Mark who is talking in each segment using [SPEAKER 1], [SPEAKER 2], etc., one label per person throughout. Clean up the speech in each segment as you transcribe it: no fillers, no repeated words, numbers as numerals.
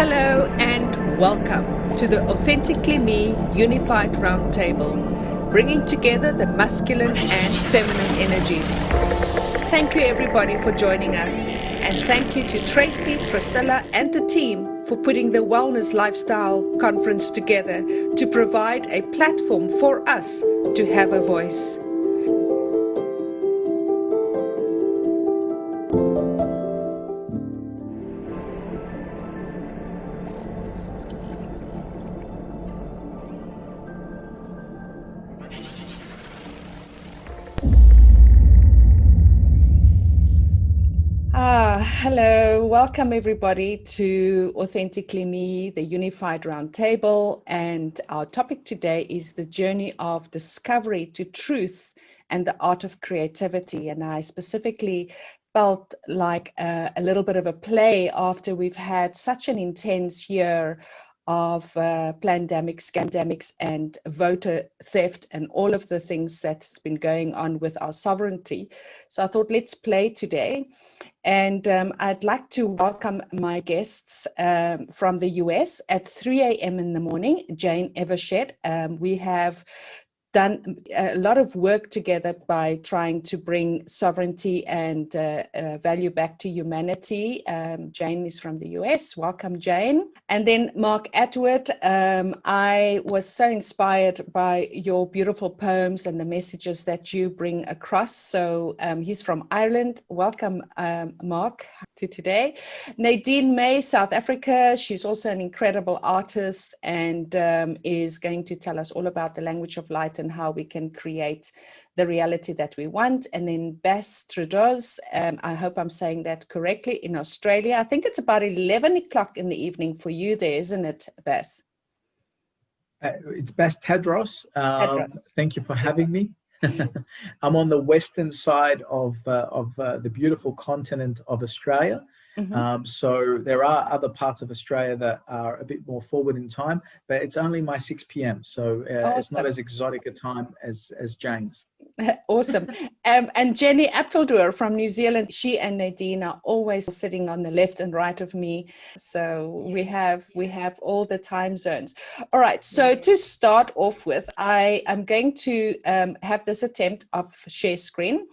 [SPEAKER 1] Hello and welcome to the Authentically Me Unified Roundtable, bringing together the masculine and feminine energies. Thank you everybody for joining us, and thank you to Tracy, Priscilla and the team for putting the Wellness Lifestyle Conference together to provide a platform for us to have a voice. Hello, welcome everybody to Authentically Me, the Unified Roundtable, and our topic today is the journey of discovery to truth and the art of creativity. And I specifically felt like a little bit of a play after we've had such an intense year of pandemics, scandemics, and voter theft, and all of the things that's been going on with our sovereignty. So I thought, let's play today. And I'd like to welcome my guests from the US at 3 a.m. in the morning, Jane Evershed. We have done a lot of work together by trying to bring sovereignty and value back to humanity. Jane is from the US. Welcome, Jane. And then Mark Atwood. I was so inspired by your beautiful poems and the messages that you bring across. So he's from Ireland. Welcome, Mark, to today. Nadine May, South Africa. She's also an incredible artist and is going to tell us all about the language of light and how we can create the reality that we want. And then Bess Trudeau's, I hope I'm saying that correctly, in Australia. I think it's about 11 o'clock in the evening for you there, isn't it, Bess?
[SPEAKER 2] It's Bess Tedros.
[SPEAKER 1] Tedros.
[SPEAKER 2] Thank you for having me. I'm on the western side of the beautiful continent of Australia. Mm-hmm. So there are other parts of Australia that are a bit more forward in time, but it's only my 6 p.m. So awesome. It's not as exotic a time as Jane's.
[SPEAKER 1] Awesome. And Jenny Apteldoor from New Zealand, she and Nadine are always sitting on the left and right of me. So we have all the time zones. All right. So to start off with, I am going to have this attempt of share screen.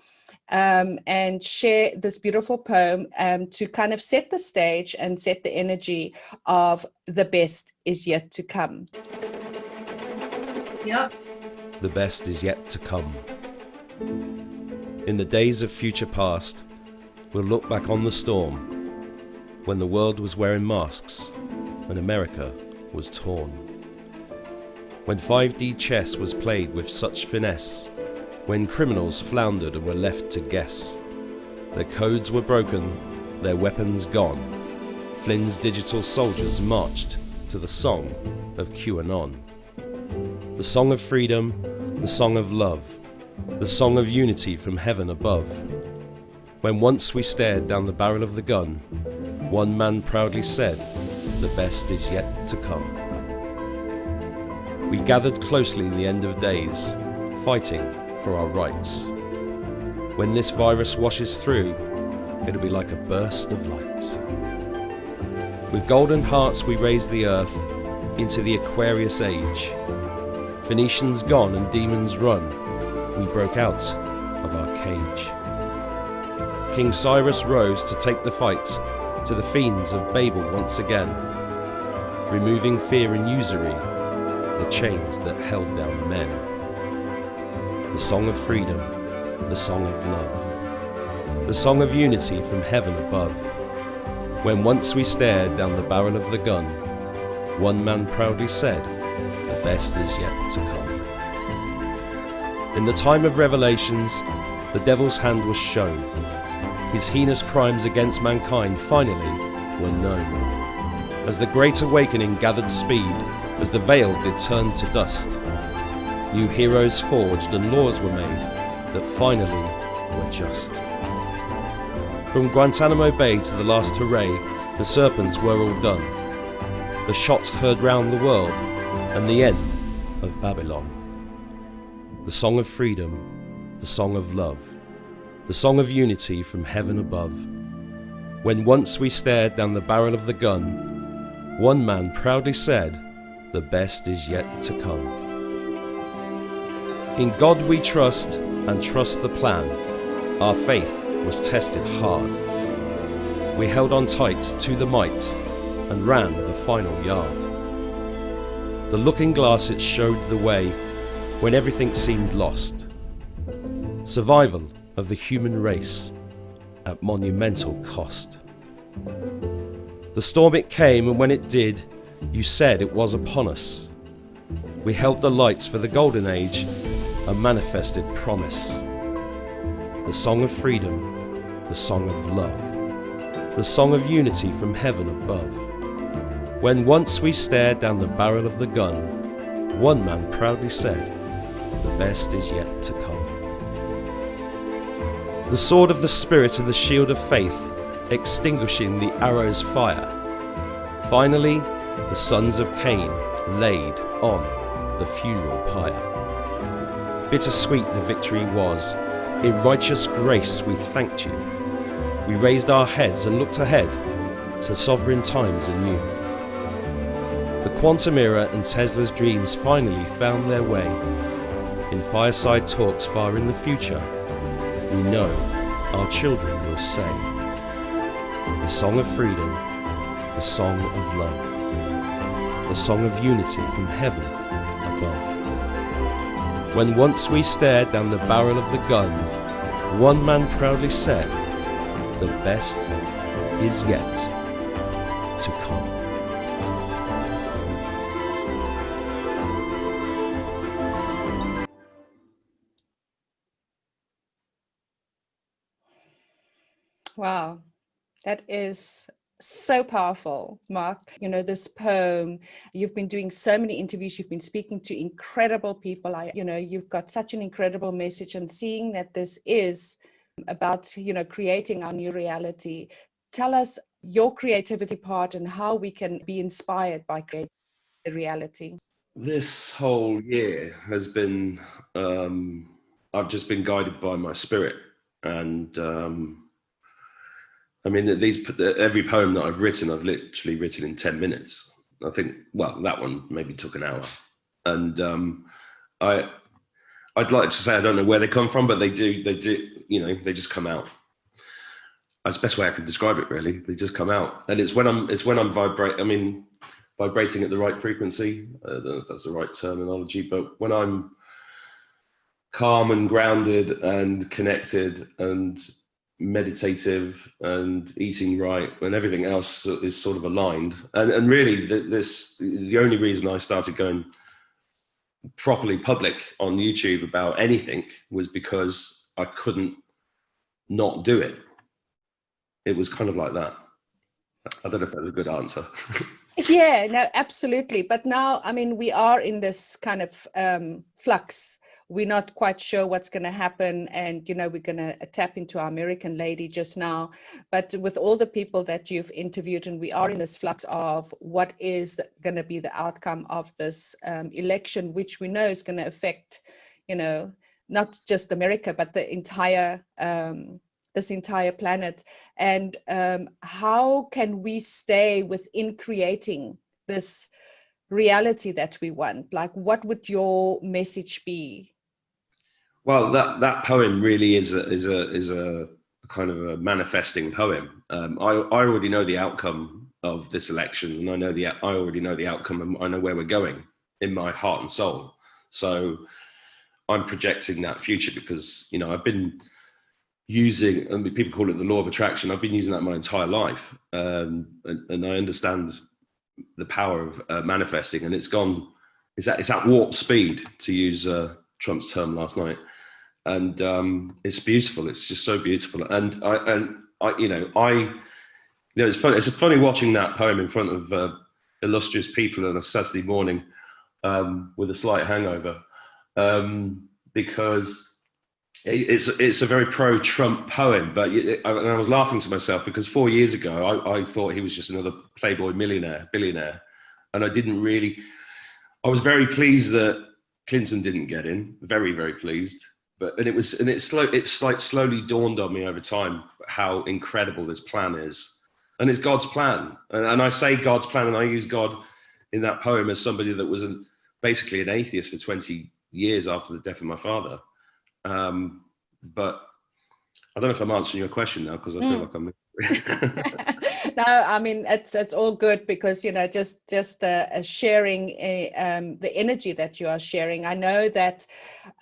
[SPEAKER 1] And share this beautiful poem to kind of set the stage and set the energy of the best is yet to come.
[SPEAKER 3] Yep.
[SPEAKER 4] The best is yet to come. In the days of future past, we'll look back on the storm, when the world was wearing masks, when America was torn. When 5D chess was played with such finesse, when criminals floundered and were left to guess. Their codes were broken, their weapons gone. Flynn's digital soldiers marched to the song of QAnon. The song of freedom, the song of love, the song of unity from heaven above. When once we stared down the barrel of the gun, one man proudly said, "The best is yet to come." We gathered closely in the end of days, fighting for our rights. When this virus washes through, it'll be like a burst of light. With golden hearts we raise the earth into the Aquarius age. Phoenicians gone and demons run, we broke out of our cage. King Cyrus rose to take the fight to the fiends of Babel once again, removing fear and usury, the chains that held down men. The song of freedom, the song of love, the song of unity from heaven above. When once we stared down the barrel of the gun, one man proudly said, "The best is yet to come." In the time of revelations, the devil's hand was shown. His heinous crimes against mankind finally were known. As the great awakening gathered speed, as the veil did turn to dust, new heroes forged and laws were made that finally were just. From Guantanamo Bay to the last hooray, the serpents were all done. The shots heard round the world, and the end of Babylon. The song of freedom, the song of love, the song of unity from heaven above. When once we stared down the barrel of the gun, one man proudly said, "The best is yet to come." In God we trust and trust the plan. Our faith was tested hard. We held on tight to the might and ran the final yard. The looking glass, it showed the way when everything seemed lost. Survival of the human race at monumental cost. The storm it came, and when it did, you said it was upon us. We held the lights for the golden age, a manifested promise. The song of freedom, the song of love, the song of unity from heaven above. When once we stared down the barrel of the gun, one man proudly said, "The best is yet to come." The sword of the Spirit and the shield of faith, extinguishing the arrow's fire. Finally, the sons of Cain laid on the funeral pyre. Bittersweet the victory was. In righteous grace we thanked you. We raised our heads and looked ahead to sovereign times anew. The quantum era and Tesla's dreams finally found their way. In fireside talks far in the future, we know our children will say, the song of freedom, the song of love, the song of unity from heaven above. When once we stared down the barrel of the gun, one man proudly said, "The best is yet to come."
[SPEAKER 1] Wow, that is so powerful, Mark. You know, this poem, you've been doing so many interviews, you've been speaking to incredible people. You've got such an incredible message, and seeing that this is about, creating our new reality. Tell us your creativity part and how we can be inspired by creating the reality.
[SPEAKER 4] This whole year has been, I've just been guided by my spirit. And every poem that I've written, I've literally written in 10 minutes. I think, well, that one maybe took an hour. And I'd like to say I don't know where they come from, but they do, they just come out. That's the best way I could describe it, really. They just come out. And it's when I'm vibrating at the right frequency. I don't know if that's the right terminology, but when I'm calm and grounded and connected and meditative and eating right, when everything else is sort of aligned. And really, the only reason I started going properly public on YouTube about anything was because I couldn't not do it. It was kind of like that. I don't know if that's a good answer.
[SPEAKER 1] Yeah, no, absolutely. But now, we are in this kind of flux. We're not quite sure what's going to happen. And, we're going to tap into our American lady just now. But with all the people that you've interviewed, and we are in this flux of what is going to be the outcome of this election, which we know is going to affect, not just America, but the entire this entire planet. And how can we stay within creating this reality that we want? Like, what would your message be?
[SPEAKER 4] Well, that poem really is a kind of a manifesting poem. I already know the outcome of this election, and I already know the outcome, and I know where we're going in my heart and soul. So I'm projecting that future because I've been using, people call it the law of attraction. I've been using that my entire life, and I understand the power of manifesting. And it's at warp speed, to use Trump's term last night. And it's beautiful. It's just so beautiful. And it's funny. It's funny watching that poem in front of illustrious people on a Saturday morning with a slight hangover, because it's a very pro-Trump poem. But I was laughing to myself because 4 years ago I thought he was just another playboy billionaire, and I was very pleased that Clinton didn't get in. Very, very pleased. It slowly dawned on me over time how incredible this plan is. And it's God's plan. And I say God's plan, and I use God in that poem as somebody that was basically an atheist for 20 years after the death of my father. But I don't know if I'm answering your question now, because I feel like I'm...
[SPEAKER 1] No, I mean, it's all good, because, you know, just sharing the energy that you are sharing. I know that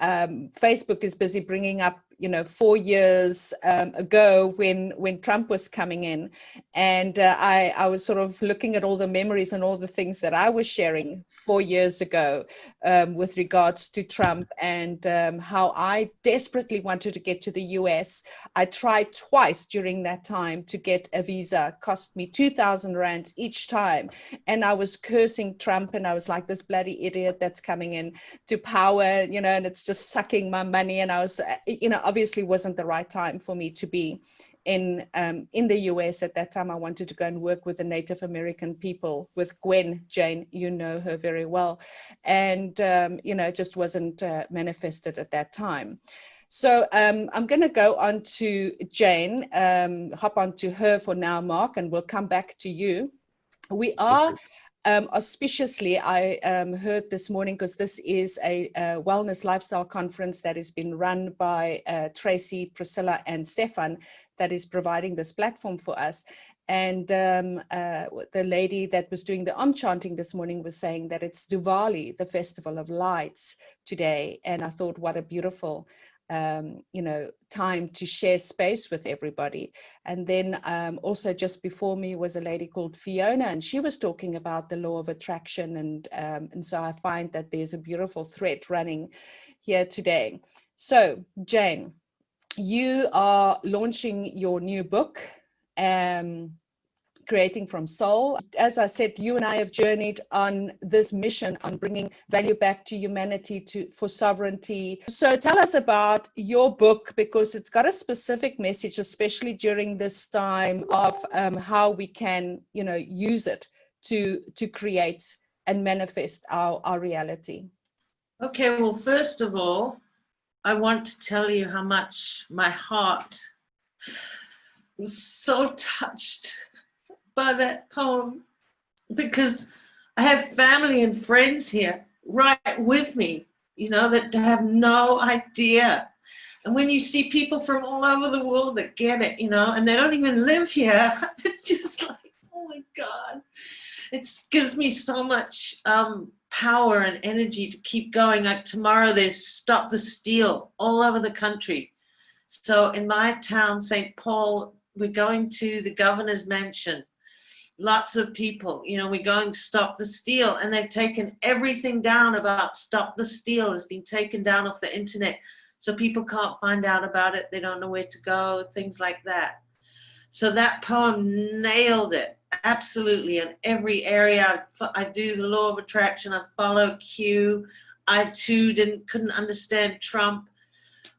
[SPEAKER 1] Facebook is busy bringing up, you know, 4 years ago when Trump was coming in, and I was sort of looking at all the memories and all the things that I was sharing 4 years ago with regards to Trump, and how I desperately wanted to get to the US. I tried twice during that time to get a visa, cost me 2,000 rands each time, and I was cursing Trump, and I was like, this bloody idiot that's coming in to power, you know, and it's just sucking my money. And I was, you know, obviously wasn't the right time for me to be in the US at that time. I wanted to go and work with the Native American people, with Gwen Jane, you know her very well, and you know, it just wasn't manifested at that time. So I'm going to go on to Jane, hop on to her for now, Mark, and we'll come back to you. We are auspiciously, I heard this morning, because this is a wellness lifestyle conference that has been run by Tracy, Priscilla, and Stefan, that is providing this platform for us. And the lady that was doing the chanting this morning was saying that it's Diwali, the festival of lights, today. And I thought, what a beautiful you know, time to share space with everybody. And then also just before me was a lady called Fiona, and she was talking about the law of attraction. And so I find that there's a beautiful thread running here today. So Jane, you are launching your new book, Creating from Soul. As I said, you and I have journeyed on this mission on bringing value back to humanity, for sovereignty. So tell us about your book, because it's got a specific message, especially during this time of how we can, you know, use it to create and manifest our reality.
[SPEAKER 3] Okay, well, first of all, I want to tell you how much my heart was so touched by that poem, because I have family and friends here right with me, you know, that have no idea. And when you see people from all over the world that get it, you know, and they don't even live here, it's just like, oh my God, it gives me so much power and energy to keep going. Like tomorrow there's Stop the Steal all over the country. So in my town, St. Paul, we're going to the governor's mansion. Lots of people, you know, we're going to Stop the Steal, and they've taken everything down about Stop the Steal. Has been taken down off the internet, so people can't find out about it. They don't know where to go, things like that. So that poem nailed it, absolutely, in every area. I do the law of attraction. I follow Q. I too couldn't understand Trump.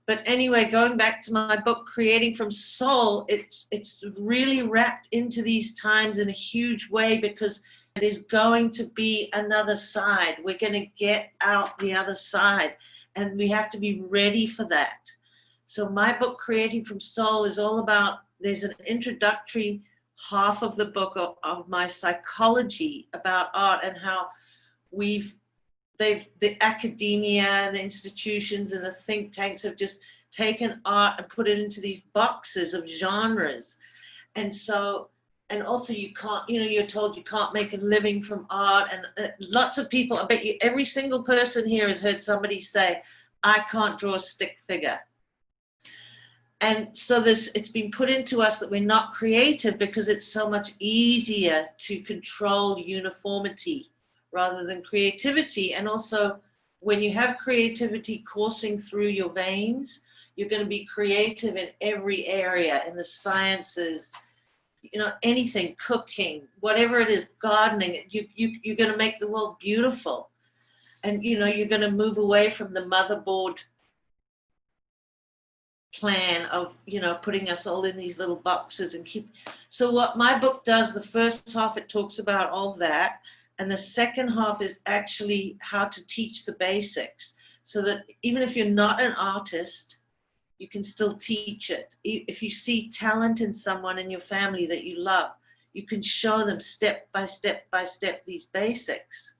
[SPEAKER 3] But anyway, going back to my book, Creating from Soul, it's really wrapped into these times in a huge way, because there's going to be another side. We're going to get out the other side, and we have to be ready for that. So my book, Creating from Soul, is all about, there's an introductory half of the book of my psychology about art, and how the academia, the institutions, and the think tanks have just taken art and put it into these boxes of genres. And so, and also you can't, you know, you're told you can't make a living from art. And lots of people, I bet you every single person here has heard somebody say, I can't draw a stick figure. And so it's been put into us that we're not creative, because it's so much easier to control uniformity rather than creativity. And also, when you have creativity coursing through your veins, you're going to be creative in every area, in the sciences, you know, anything, cooking, whatever it is, gardening. You're going to make the world beautiful. And, you know, you're going to move away from the motherboard plan of, you know, putting us all in these little boxes and keep. So what my book does, the first half, it talks about all that. And the second half is actually how to teach the basics, so that even if you're not an artist, you can still teach it. If you see talent in someone in your family that you love, You can show them step by step by step these basics.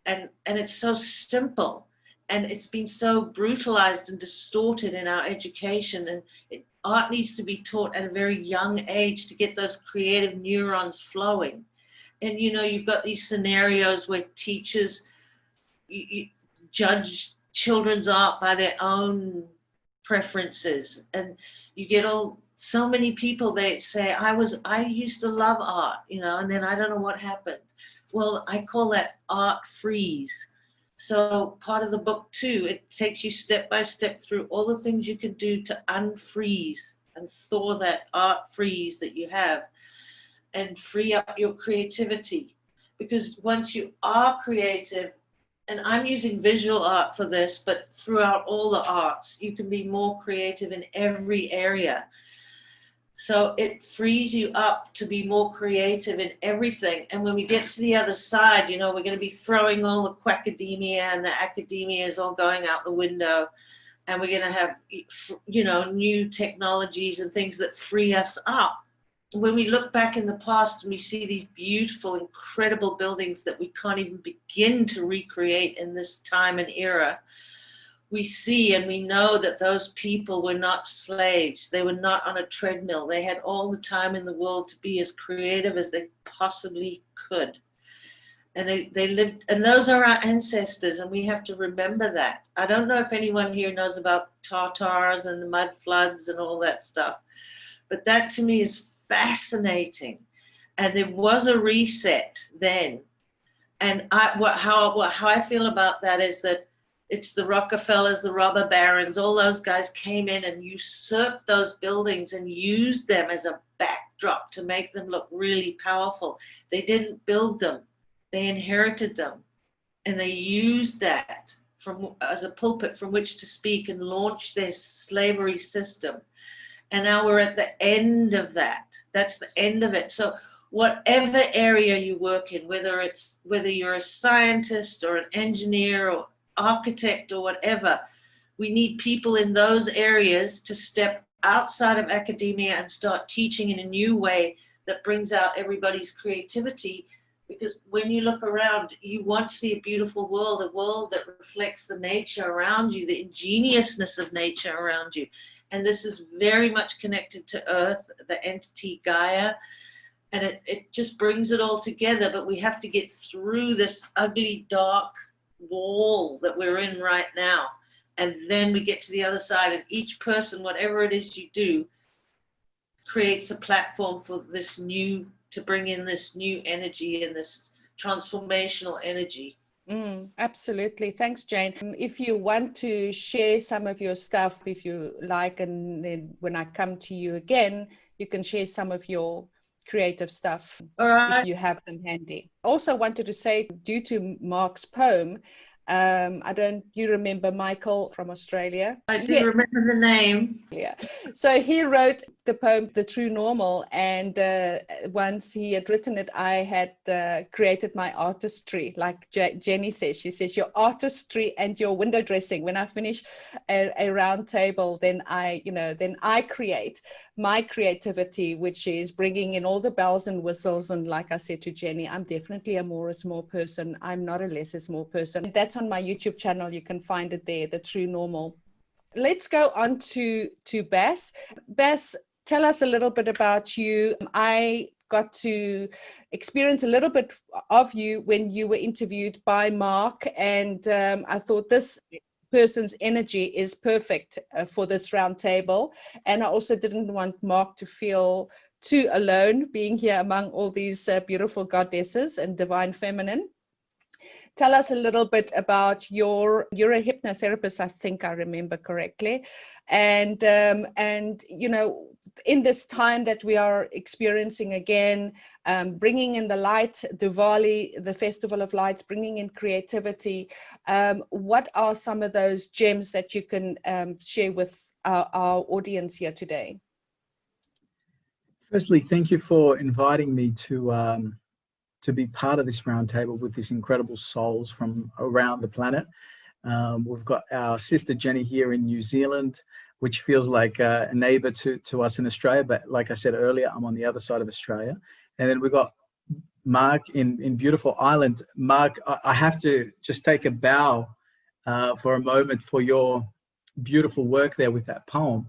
[SPEAKER 3] And it's so simple. And it's been so brutalized and distorted in our education. And art needs to be taught at a very young age to get those creative neurons flowing. And, you know, you've got these scenarios where teachers you judge children's art by their own preferences. And you get so many people, they say, I used to love art, you know, and then I don't know what happened. Well, I call that art freeze. So part of the book too, it takes you step by step through all the things you can do to unfreeze and thaw that art freeze that you have and free up your creativity. Because once you are creative, and I'm using visual art for this, but throughout all the arts, you can be more creative in every area. So it frees you up to be more creative in everything. And when we get to the other side, you know, we're going to be throwing all the quackademia, and the academia is all going out the window. And we're going to have, you know, new technologies and things that free us up. When we look back in the past and we see these beautiful, incredible buildings that we can't even begin to recreate in this time and era, we see and we know that those people were not slaves. They were not on a treadmill. They had all the time in the world to be as creative as they possibly could. And they lived, and those are our ancestors, and we have to remember that. I don't know if anyone here knows about Tatars and the mud floods and all that stuff, but that to me is fascinating. And there was a reset then. And how I feel about that is that it's the Rockefellers, the robber barons, all those guys came in and usurped those buildings and used them as a backdrop to make them look really powerful. They didn't build them, they inherited them. And they used that as a pulpit from which to speak and launch their slavery system. And now we're at the end of that. That's the end of it. So whatever area you work in, whether you're a scientist or an engineer or architect or whatever, we need people in those areas to step outside of academia and start teaching in a new way that brings out everybody's creativity. Because when you look around, you want to see a beautiful world, a world that reflects the nature around you, the ingeniousness of nature around you. And this is very much connected to Earth, the entity Gaia. And it just brings it all together. But we have to get through this ugly, dark wall that we're in right now. And then we get to the other side. And each person, whatever it is you do, creates a platform for this new, to bring in this new energy and this transformational energy.
[SPEAKER 1] Absolutely. Thanks, Jane. If you want to share some of your stuff, if you like, and then when I come to you again, you can share some of your creative stuff.
[SPEAKER 3] All right.
[SPEAKER 1] If you have them handy. Also wanted to say, due to Mark's poem, you remember Michael from Australia?
[SPEAKER 3] I do remember the name.
[SPEAKER 1] Yeah. So he wrote the poem, The True Normal. And once he had written it, I had created my artistry. Like Jenny says, she says, your artistry and your window dressing. When I finish a round table, then I create my creativity, which is bringing in all the bells and whistles. And like I said to Jenny, I'm definitely a more small person. I'm not a less small person. And that's on my YouTube channel. You can find it there, The True Normal. Let's go on to Bas. Bas, tell us a little bit about you. I got to experience a little bit of you when you were interviewed by Mark, and I thought this person's energy is perfect for this round table. And I also didn't want Mark to feel too alone being here among all these beautiful goddesses and divine feminine. Tell us a little bit about you're a hypnotherapist, I think I remember correctly. And you know, in this time that we are experiencing again, bringing in the light, Diwali, the Festival of Lights, bringing in creativity, what are some of those gems that you can share with our audience here today?
[SPEAKER 2] Firstly, thank you for inviting me to be part of this roundtable with these incredible souls from around the planet. We've got our sister Jenny here in New Zealand, which feels like a neighbor to us in Australia. But like I said earlier, I'm on the other side of Australia. And then we got Mark in beautiful Ireland. Mark, I have to just take a bow for a moment for your beautiful work there with that poem.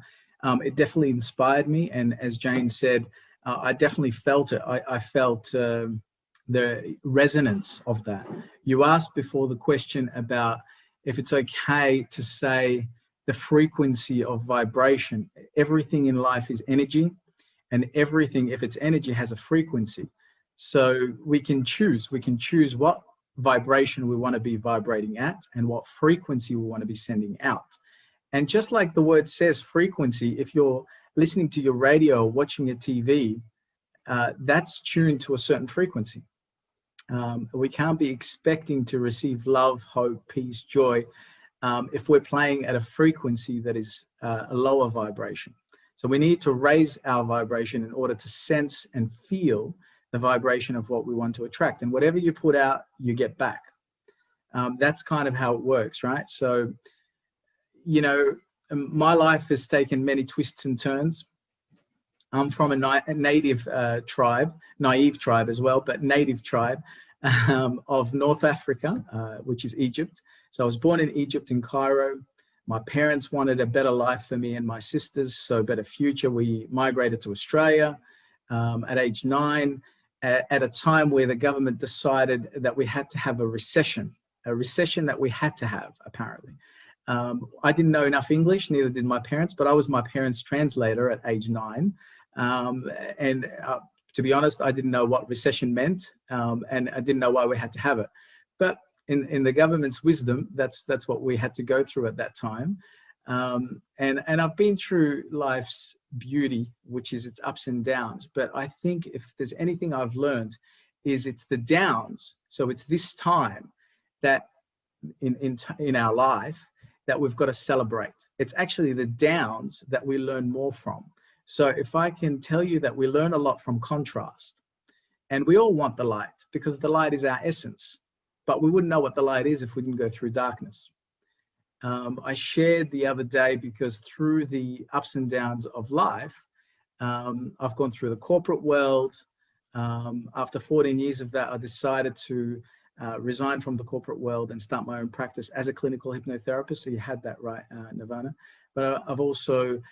[SPEAKER 2] It definitely inspired me. And as Jane said, I definitely felt it. I felt the resonance of that. You asked before the question about if it's okay to say the frequency of vibration. Everything in life is energy, and everything, if it's energy, has a frequency. So we can choose what vibration we want to be vibrating at and what frequency we want to be sending out. And just like the word says, frequency, if you're listening to your radio or watching your TV, that's tuned to a certain frequency. We can't be expecting to receive love, hope, peace, joy if we're playing at a frequency that is a lower vibration. So we need to raise our vibration in order to sense and feel the vibration of what we want to attract. And whatever you put out, you get back. That's kind of how it works, right? So, you know, my life has taken many twists and turns. I'm from a native tribe, naive tribe as well, but native tribe of North Africa, which is Egypt. So I was born in Egypt, in Cairo. My parents wanted a better life for me and my sisters, so a better future. We migrated to Australia at age 9, at a time where the government decided that we had to have a recession that we had to have, apparently. I didn't know enough English, neither did my parents, but I was my parents' translator at age 9. And to be honest, I didn't know what recession meant, and I didn't know why we had to have it. But in the government's wisdom, that's what we had to go through at that time. And I've been through life's beauty, which is its ups and downs. But I think if there's anything I've learned, is it's the downs. So it's this time that in our life that we've got to celebrate. It's actually the downs that we learn more from. So if I can tell you that we learn a lot from contrast, and we all want the light because the light is our essence, but we wouldn't know what the light is if we didn't go through darkness. I shared the other day, because through the ups and downs of life, I've gone through the corporate world. After 14 years of that, I decided to resign from the corporate world and start my own practice as a clinical hypnotherapist. So you had that right, Nirvana. But I've also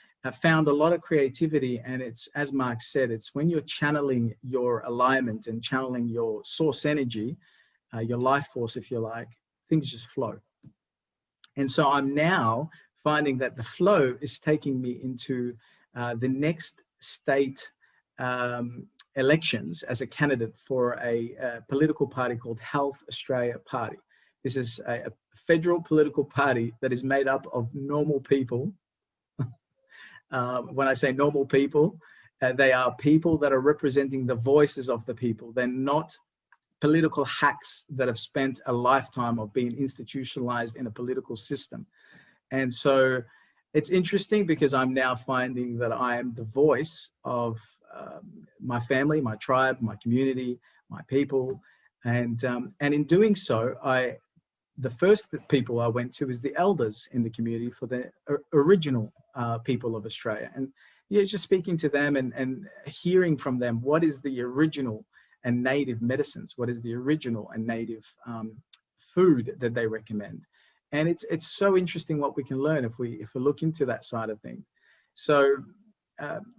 [SPEAKER 2] found a lot of creativity, and it's, as Mark said, it's when you're channeling your alignment and channeling your source energy, your life force, if you like, things just flow. And so I'm now finding that the flow is taking me into the next state elections as a candidate for a political party called Health Australia Party. This is a federal political party that is made up of normal people. When I say normal people, they are people that are representing the voices of the people. They're not political hacks that have spent a lifetime of being institutionalized in a political system. And so it's interesting because I'm now finding that I am the voice of my family, my tribe, my community, my people. And in doing so, the first people I went to is the elders in the community for the original people of Australia. And yeah, just speaking to them and hearing from them, what is the original and native medicines? What is the original and native food that they recommend? And it's so interesting what we can learn if we look into that side of things. So,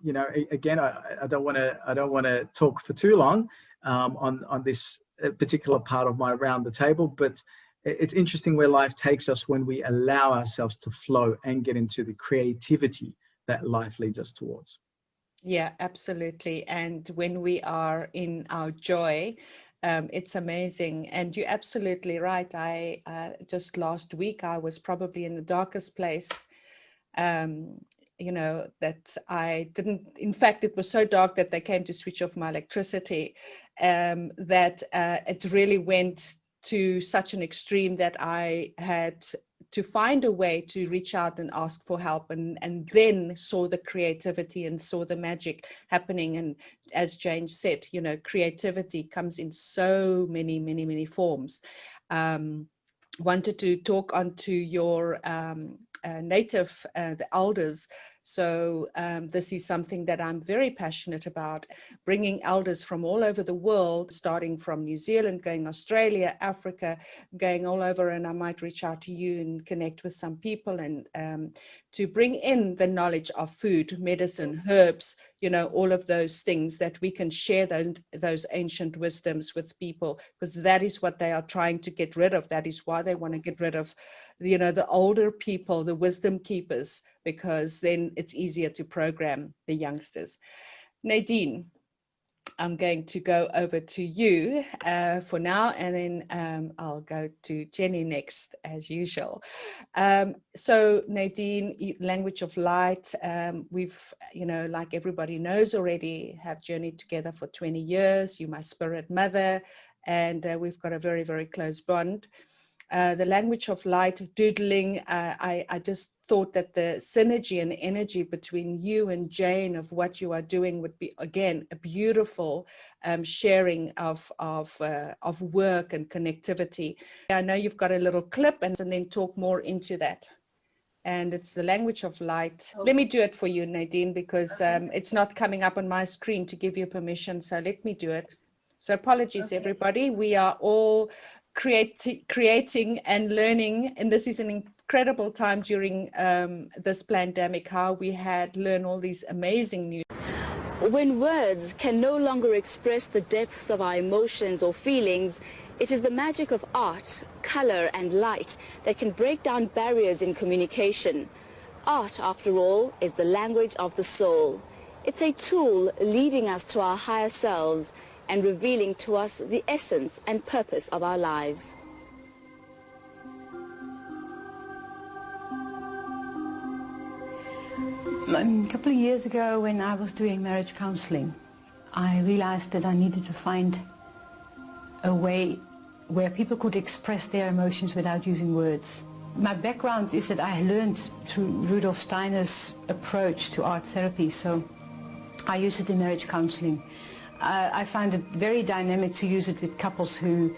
[SPEAKER 2] you know, again, I don't want to talk for too long on this particular part of my round the table, but it's interesting where life takes us when we allow ourselves to flow and get into the creativity that life leads us towards.
[SPEAKER 1] Yeah, absolutely. And when we are in our joy, it's amazing. And you're absolutely right. I just last week, I was probably in the darkest place, you know, that I didn't, in fact, it was so dark that they came to switch off my electricity, that it really went to such an extreme that I had to find a way to reach out and ask for help, and then saw the creativity and saw the magic happening. And as Jane said, you know, creativity comes in so many forms. Wanted to talk onto your native, the elders. So this is something that I'm very passionate about, bringing elders from all over the world, starting from New Zealand, going Australia, Africa, going all over, and I might reach out to you and connect with some people, and to bring in the knowledge of food, medicine, herbs, you know, all of those things, that we can share those ancient wisdoms with people, because that is what they are trying to get rid of. That is why they want to get rid of, you know, the older people, the wisdom keepers, because then it's easier to program the youngsters. Nadine, I'm going to go over to you for now, and then I'll go to Jenny next, as usual. So Nadine, language of light, we've, you know, like everybody knows already, have journeyed together for 20 years. You're my spirit mother, and we've got a very, very close bond. The language of light, doodling, I just thought that the synergy and energy between you and Jane of what you are doing would be, again, a beautiful sharing of work and connectivity. I know you've got a little clip, and then talk more into that. And it's the language of light. Let me do it for you, Nadine, because it's not coming up on my screen to give you permission. So let me do it. So apologies, everybody. We are all creating and learning, and this is an incredible time during this pandemic, how we had learned all these amazing new.
[SPEAKER 5] When words can no longer express the depth of our emotions or feelings, it is the magic of art, color and light that can break down barriers in communication. Art, after all, is the language of the soul. It's a tool leading us to our higher selves and revealing to us the essence and purpose of our lives.
[SPEAKER 6] A couple of years ago, when I was doing marriage counseling, I realized that I needed to find a way where people could express their emotions without using words. My background is that I learned through Rudolf Steiner's approach to art therapy, so I use it in marriage counseling. I find it very dynamic to use it with couples who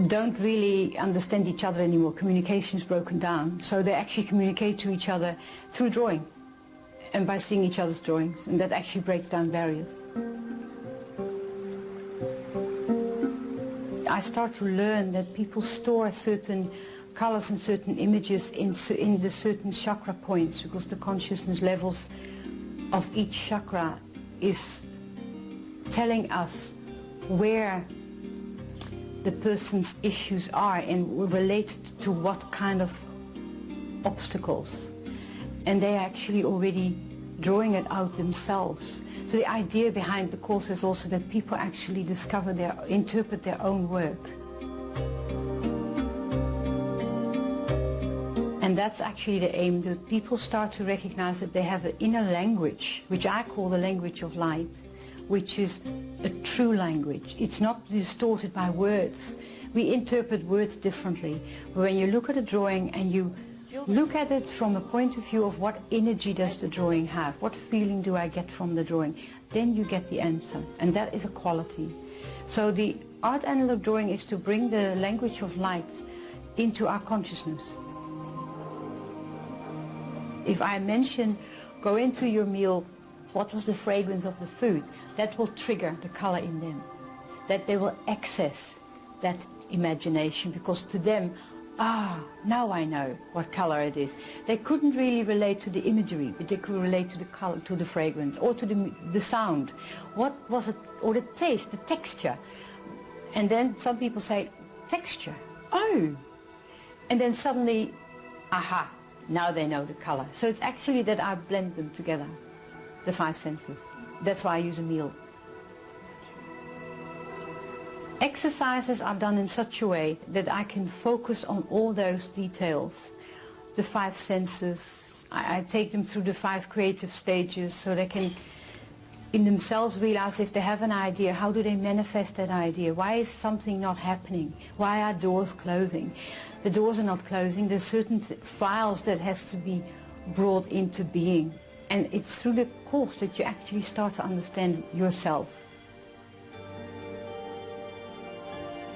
[SPEAKER 6] don't really understand each other anymore. Communication's broken down, so they actually communicate to each other through drawing and by seeing each other's drawings, and that actually breaks down barriers. I start to learn that people store certain colors and certain images in the certain chakra points, because the consciousness levels of each chakra is telling us where the person's issues are and related to what kind of obstacles. And they're actually already drawing it out themselves. So the idea behind the course is also that people actually interpret their own work. And that's actually the aim, that people start to recognize that they have an inner language, which I call the language of light, which is a true language. It's not distorted by words. We interpret words differently. But when you look at a drawing and you look at it from a point of view of what energy does the drawing have, what feeling do I get from the drawing, then you get the answer, and that is a quality. So the art analog drawing is to bring the language of light into our consciousness. If I mention, go into your meal, what was the fragrance of the food, that will trigger the color in them, that they will access that imagination, because to them, now I know what color it is. They couldn't really relate to the imagery, but they could relate to the color, to the fragrance, or to the sound. What was it, or the taste, the texture. And then some people say, texture, oh. And then suddenly, aha, now they know the color. So it's actually that I blend them together, the five senses. That's why I use a meal. Exercises are done in such a way that I can focus on all those details. The five senses, I take them through the 5 creative stages so they can in themselves realize if they have an idea, how do they manifest that idea? Why is something not happening? Why are doors closing? The doors are not closing. There's certain files that has to be brought into being. And it's through the course that you actually start to understand yourself.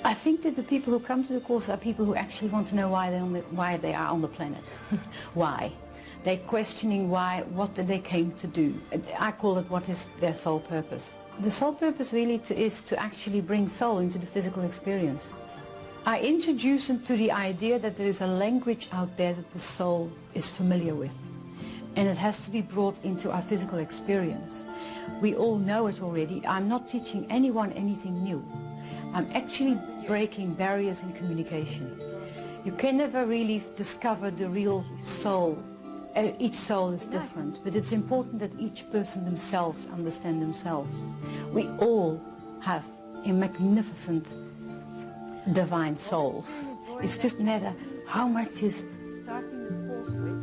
[SPEAKER 6] I think that the people who come to the course are people who actually want to know why they are on the planet. Why? They're questioning why, what they came to do. I call it what is their soul purpose. The soul purpose really is to actually bring soul into the physical experience. I introduce them to the idea that there is a language out there that the soul is familiar with, and it has to be brought into our physical experience. We all know it already. I'm not teaching anyone anything new. I'm actually breaking barriers in communication. You can never really discover the real soul. Each soul is different, but it's important that each person themselves understand themselves. We all have a magnificent divine souls. It's just a matter how much is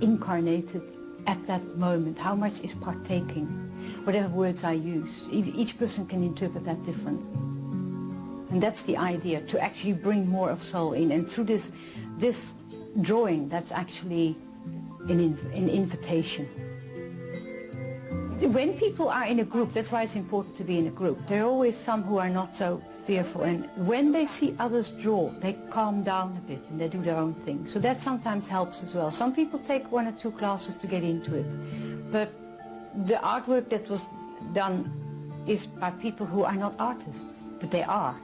[SPEAKER 6] incarnated at that moment, how much is partaking, whatever words I use. Each person can interpret that different. And that's the idea, to actually bring more of soul in. And through this drawing, that's actually an invitation. When people are in a group, that's why it's important to be in a group. There are always some who are not so fearful, and when they see others draw, they calm down a bit and they do their own thing. So that sometimes helps as well. Some people take 1 or 2 classes to get into it, but the artwork that was done is by people who are not artists, but they are,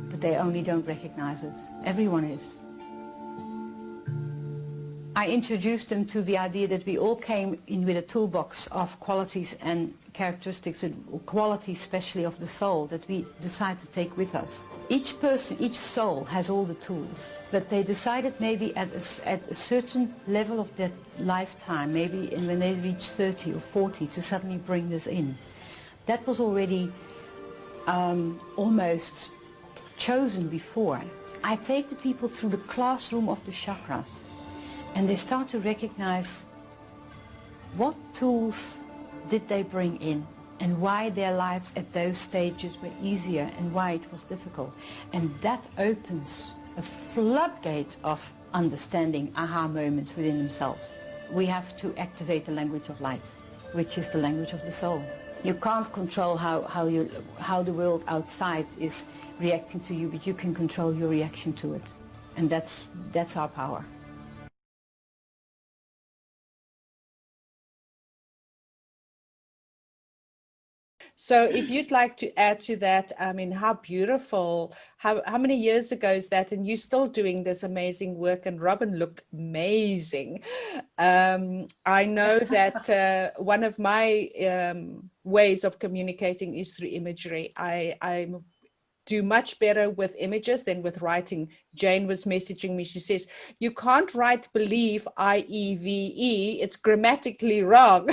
[SPEAKER 6] but they only don't recognize it. Everyone is. I introduced them to the idea that we all came in with a toolbox of qualities and characteristics, qualities especially of the soul, that we decide to take with us. Each person, each soul has all the tools, but they decided maybe at a certain level of their lifetime, maybe when they reach 30 or 40, to suddenly bring this in. That was already almost chosen before. I take the people through the classroom of the chakras, and they start to recognize what tools did they bring in and why their lives at those stages were easier and why it was difficult. And that opens a floodgate of understanding, aha moments within themselves. We have to activate the language of light, which is the language of the soul. You can't control how the world outside is reacting to you, but you can control your reaction to it. And that's our power.
[SPEAKER 1] So if you'd like to add to that, I mean, how beautiful, how many years ago is that? And you're still doing this amazing work, and Robin looked amazing. I know that one of my ways of communicating is through imagery. I do much better with images than with writing. Jane was messaging me. She says, you can't write believe, I-E-V-E. It's grammatically wrong.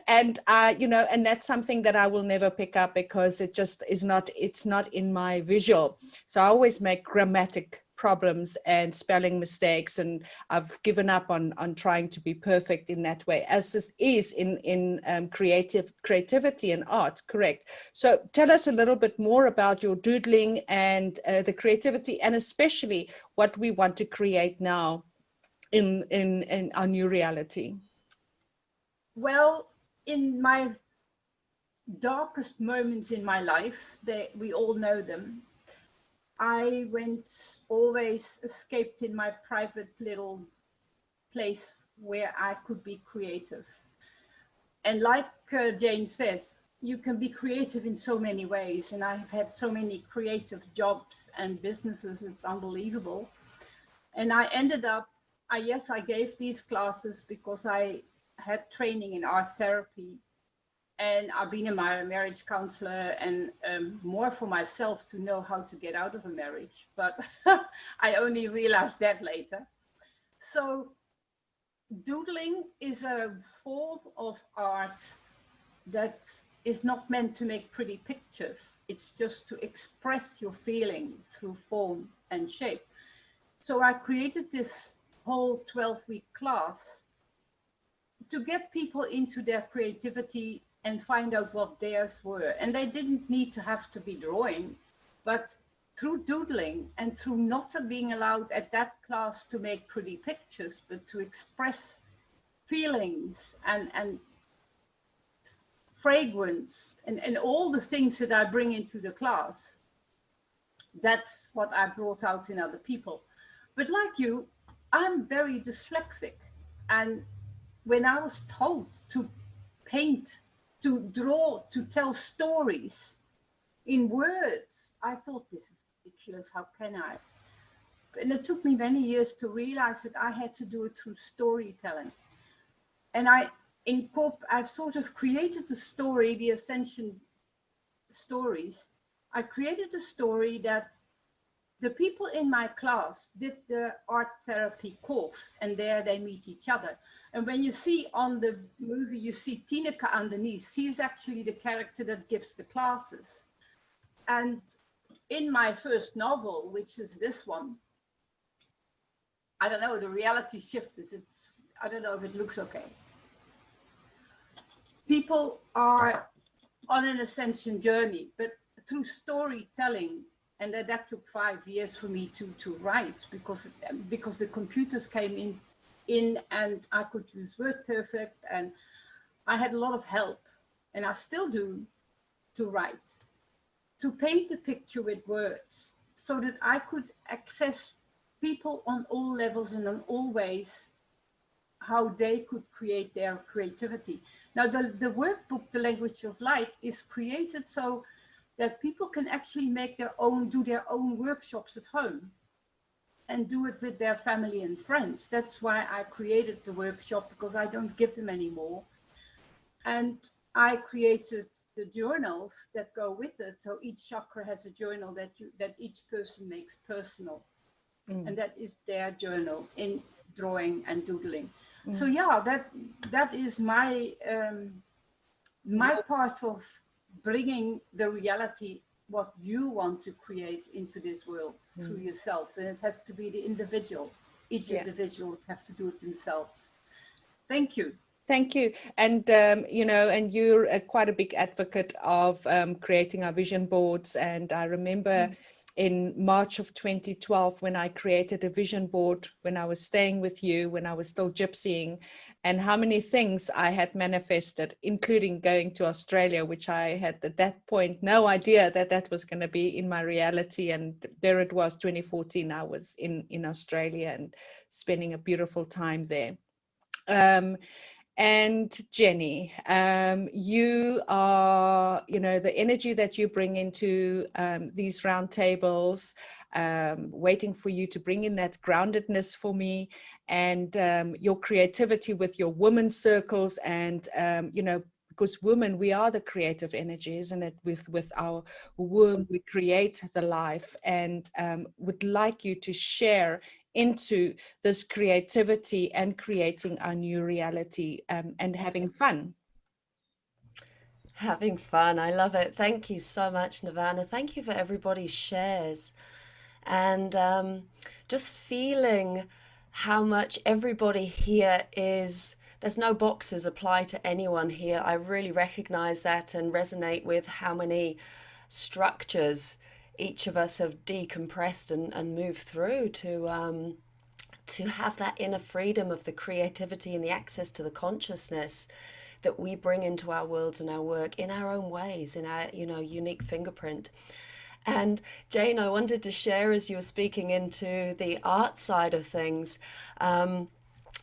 [SPEAKER 1] And and that's something that I will never pick up, because it just is not, it's not in my visual. So I always make grammatic problems and spelling mistakes, and I've given up on trying to be perfect in that way, as this is in creativity and art, correct? So tell us a little bit more about your doodling and the creativity, and especially what we want to create now in our new reality.
[SPEAKER 7] Well, in my darkest moments in my life, we all know them, I always escaped in my private little place where I could be creative. And like Jane says, you can be creative in so many ways. And I've had so many creative jobs and businesses, it's unbelievable. And I ended up, I gave these classes because I had training in art therapy. And I've been a marriage counselor, and more for myself to know how to get out of a marriage. But I only realized that later. So doodling is a form of art that is not meant to make pretty pictures. It's just to express your feeling through form and shape. So I created this whole 12-week class to get people into their creativity and find out what theirs were. And they didn't need to have to be drawing, but through doodling and through not being allowed at that class to make pretty pictures, but to express feelings and fragrance and all the things that I bring into the class, that's what I brought out in other people. But like you, I'm very dyslexic, and when I was told to paint, to draw, to tell stories in words, I thought, this is ridiculous. How can I? And it took me many years to realize that I had to do it through storytelling. And I've sort of created a story, the Ascension stories. I created a story that the people in my class did the art therapy course, and there they meet each other. And when you see on the movie, you see Tineke underneath. She's actually the character that gives the classes. And in my first novel, which is this one, I don't know, the reality shift is, I don't know if it looks okay. People are on an ascension journey, but through storytelling, and that took 5 years for me to write, because the computers came in and I could use WordPerfect, and I had a lot of help, and I still do, to write, to paint the picture with words, so that I could access people on all levels and in all ways, how they could create their creativity. Now, the workbook, The Language of Light, is created so that people can actually do their own workshops at home and do it with their family and friends. That's why I created the workshop, because I don't give them anymore. And I created the journals that go with it. So each chakra has a journal that each person makes personal. And that is their journal in drawing and doodling. So yeah, that is my my part of bringing the reality, what you want to create into this world through yourself. And it has to be the individual. Each individual have to do it themselves. Thank you.
[SPEAKER 1] Thank you. And, you know, and you're quite a big advocate of creating our vision boards. And I remember in March of 2012, when I created a vision board, when I was staying with you, when I was still gypsying, and how many things I had manifested, including going to Australia, which I had at that point no idea that that was going to be in my reality. And there it was, 2014, I was in Australia and spending a beautiful time there. And Jenny, you are, you know, the energy that you bring into these roundtables, waiting for you to bring in that groundedness for me, and your creativity with your women's circles, and, you know, because women, we are the creative energy, isn't it? With our womb, we create the life, and would like you to share into this creativity and creating our new reality, and having fun.
[SPEAKER 8] Having fun. I love it. Thank you so much, Nirvana. Thank you for everybody's shares. And just feeling how much everybody here is, there's no boxes apply to anyone here. I really recognize that and resonate with how many structures each of us have decompressed and moved through to have that inner freedom of the creativity and the access to the consciousness that we bring into our worlds and our work in our own ways, in our, you know, unique fingerprint. And Jane, I wanted to share, as you were speaking into the art side of things,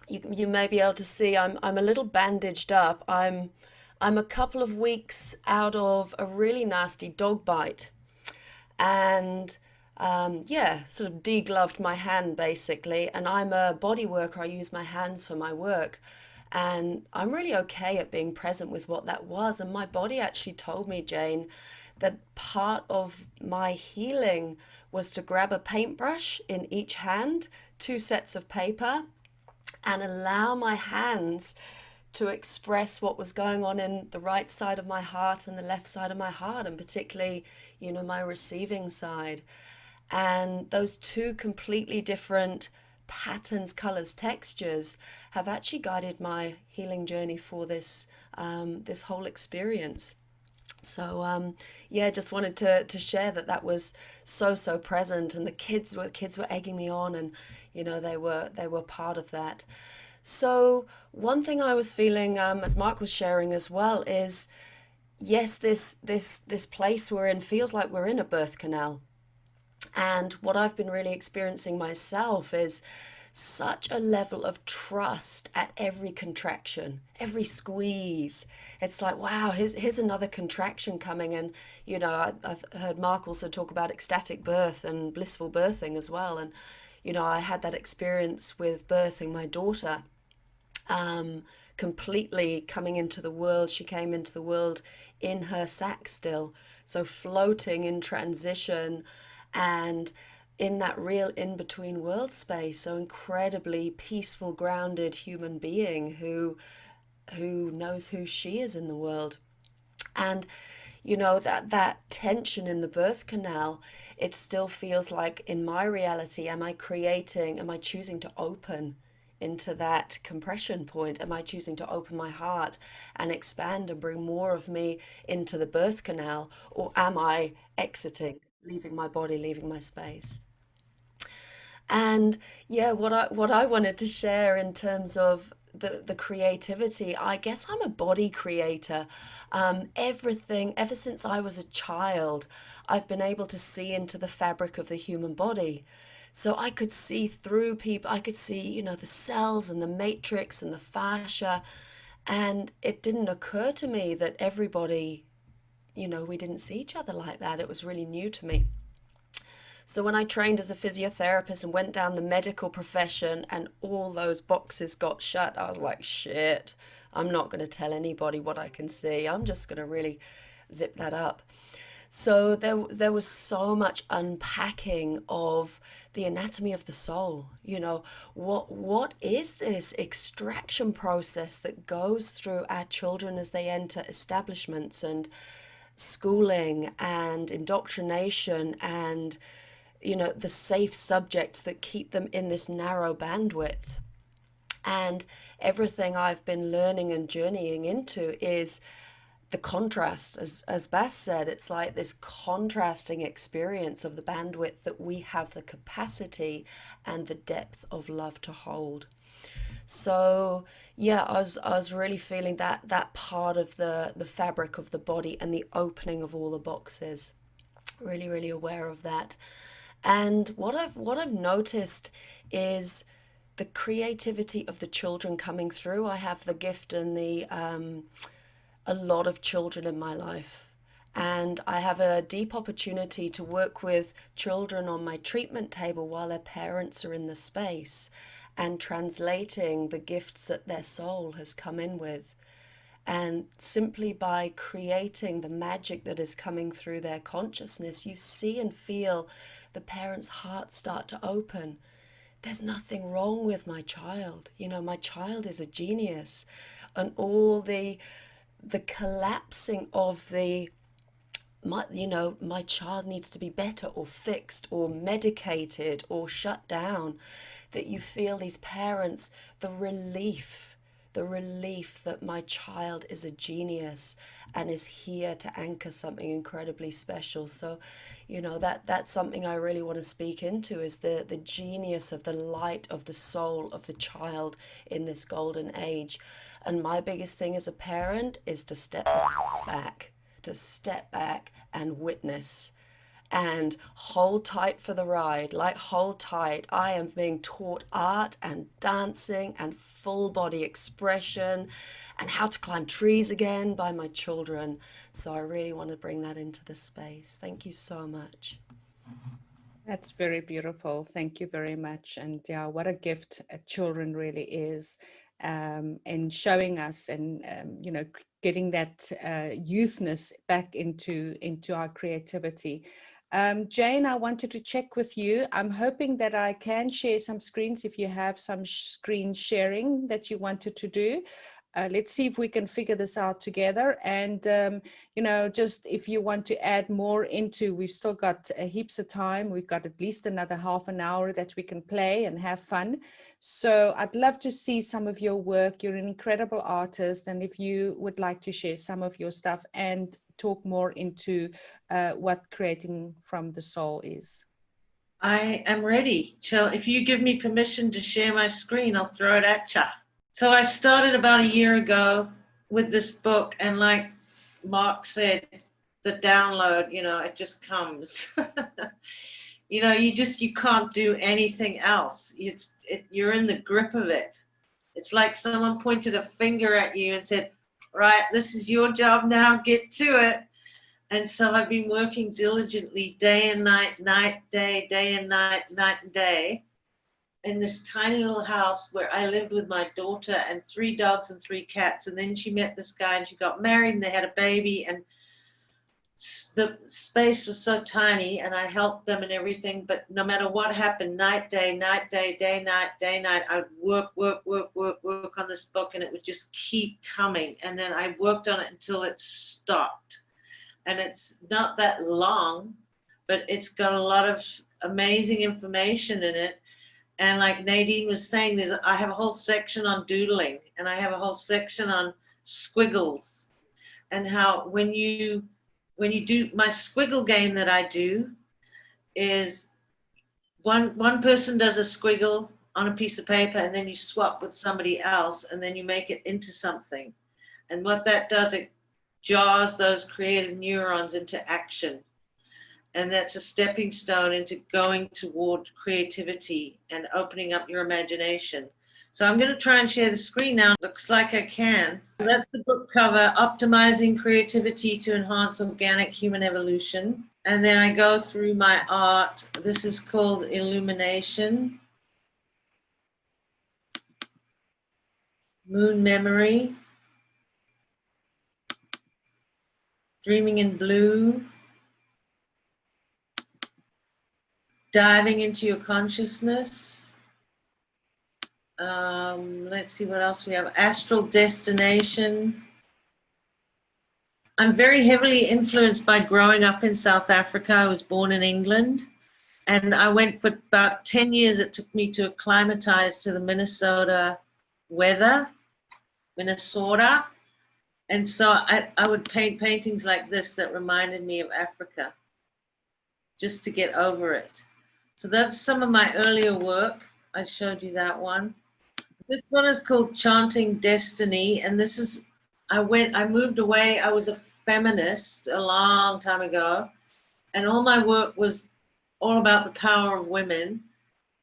[SPEAKER 8] you may be able to see I'm a little bandaged up. I'm a couple of weeks out of a really nasty dog bite, and yeah, sort of degloved my hand basically. And I'm a body worker. I use my hands for my work, and I'm really okay at being present with what that was. And my body actually told me, Jane, that part of my healing was to grab a paintbrush in each hand, 2 sets of paper, and allow my hands to express what was going on in the right side of my heart and the left side of my heart, and particularly, you know, my receiving side. And those 2 completely different patterns, colors, textures have actually guided my healing journey for this this whole experience. So yeah, just wanted to share that was so present, and the kids were egging me on, and you know, they were part of that. So one thing I was feeling, as Mark was sharing as well, is yes, this place we're in feels like we're in a birth canal. And what I've been really experiencing myself is such a level of trust at every contraction, every squeeze. It's like, wow, here's another contraction coming. And, you know, I've heard Mark also talk about ecstatic birth and blissful birthing as well. And, you know, I had that experience with birthing my daughter, completely coming into the world. She came into the world in her sac still. So floating in transition and in that real in-between world space, so incredibly peaceful, grounded human being who knows who she is in the world. And you know, that tension in the birth canal, it still feels like, in my reality, am I choosing to open into that compression point? Am I choosing to open my heart and expand and bring more of me into the birth canal? Or am I exiting, leaving my body, leaving my space? And yeah, what I wanted to share in terms of the creativity, I guess I'm a body creator. Everything, ever since I was a child, I've been able to see into the fabric of the human body. So I could see through people. I could see, you know, the cells and the matrix and the fascia. And it didn't occur to me that everybody, you know, we didn't see each other like that. It was really new to me. So when I trained as a physiotherapist and went down the medical profession and all those boxes got shut, I was like, shit, I'm not going to tell anybody what I can see. I'm just going to really zip that up. So there was so much unpacking of the anatomy of the soul. You know, what is this extraction process that goes through our children as they enter establishments and schooling and indoctrination and, you know, the safe subjects that keep them in this narrow bandwidth. And everything I've been learning and journeying into is the contrast, as Bas said. It's like this contrasting experience of the bandwidth that we have the capacity and the depth of love to hold. So yeah, I was really feeling that part of the fabric of the body and the opening of all the boxes. Really, really aware of that. And what I've noticed is the creativity of the children coming through. I have the gift and the a lot of children in my life, and I have a deep opportunity to work with children on my treatment table while their parents are in the space and translating the gifts that their soul has come in with. And simply by creating the magic that is coming through their consciousness, you see and feel the parents' hearts start to open. There's nothing wrong with my child. You know, my child is a genius. And all the collapsing of my child needs to be better or fixed or medicated or shut down, that you feel these parents, the relief that my child is a genius and is here to anchor something incredibly special. So, you know, that's something I really want to speak into, is the genius of the light of the soul of the child in this golden age. And my biggest thing as a parent is to step back and witness and hold tight for the ride. Like, hold tight. I am being taught art and dancing and full body expression and how to climb trees again by my children. So I really want to bring that into the space. Thank you so much.
[SPEAKER 1] That's very beautiful. Thank you very much. And yeah, what a gift children really is, in showing us and, you know, getting that youthness back into our creativity. Jane, I wanted to check with you. I'm hoping that I can share some screens if you have some screen sharing that you wanted to do. Let's see if we can figure this out together. And, you know, just if you want to add more into, we've still got heaps of time. We've got at least another half an hour that we can play and have fun. So I'd love to see some of your work. You're an incredible artist. And if you would like to share some of your stuff and talk more into what creating from the soul is.
[SPEAKER 3] I am ready. If you give me permission to share my screen, I'll throw it at you. So I started about a year ago with this book, and like Mark said, the download, you know, it just comes. You know, you can't do anything else. You're in the grip of it. It's like someone pointed a finger at you and said, right, this is your job now, get to it. And so I've been working diligently day and night, day and night, night and day, in this tiny little house where I lived with my daughter and 3 dogs and 3 cats. And then she met this guy and she got married and they had a baby, and the space was so tiny and I helped them and everything. But no matter what happened, night, day, day, night, I would work on this book, and it would just keep coming. And then I worked on it until it stopped. And it's not that long, but it's got a lot of amazing information in it. And like Nadine was saying, I have a whole section on doodling, and I have a whole section on squiggles, and how when you do my squiggle game that I do is one person does a squiggle on a piece of paper, and then you swap with somebody else, and then you make it into something. And what that does, it jars those creative neurons into action. And that's a stepping stone into going toward creativity and opening up your imagination. So I'm going to try and share the screen now. Looks like I can. That's the book cover, Optimizing Creativity to Enhance Organic Human Evolution. And then I go through my art. This is called Illumination, Moon Memory, Dreaming in Blue, Diving into Your Consciousness. Let's see what else we have. Astral Destination. I'm very heavily influenced by growing up in South Africa. I was born in England, and I went for about 10 years. It took me to acclimatize to the Minnesota weather, Minnesota. And so I would paint paintings like this that reminded me of Africa, just to get over it. So that's some of my earlier work. I showed you that one. This one is called Chanting Destiny. And this is, I moved away. I was a feminist a long time ago. And all my work was all about the power of women.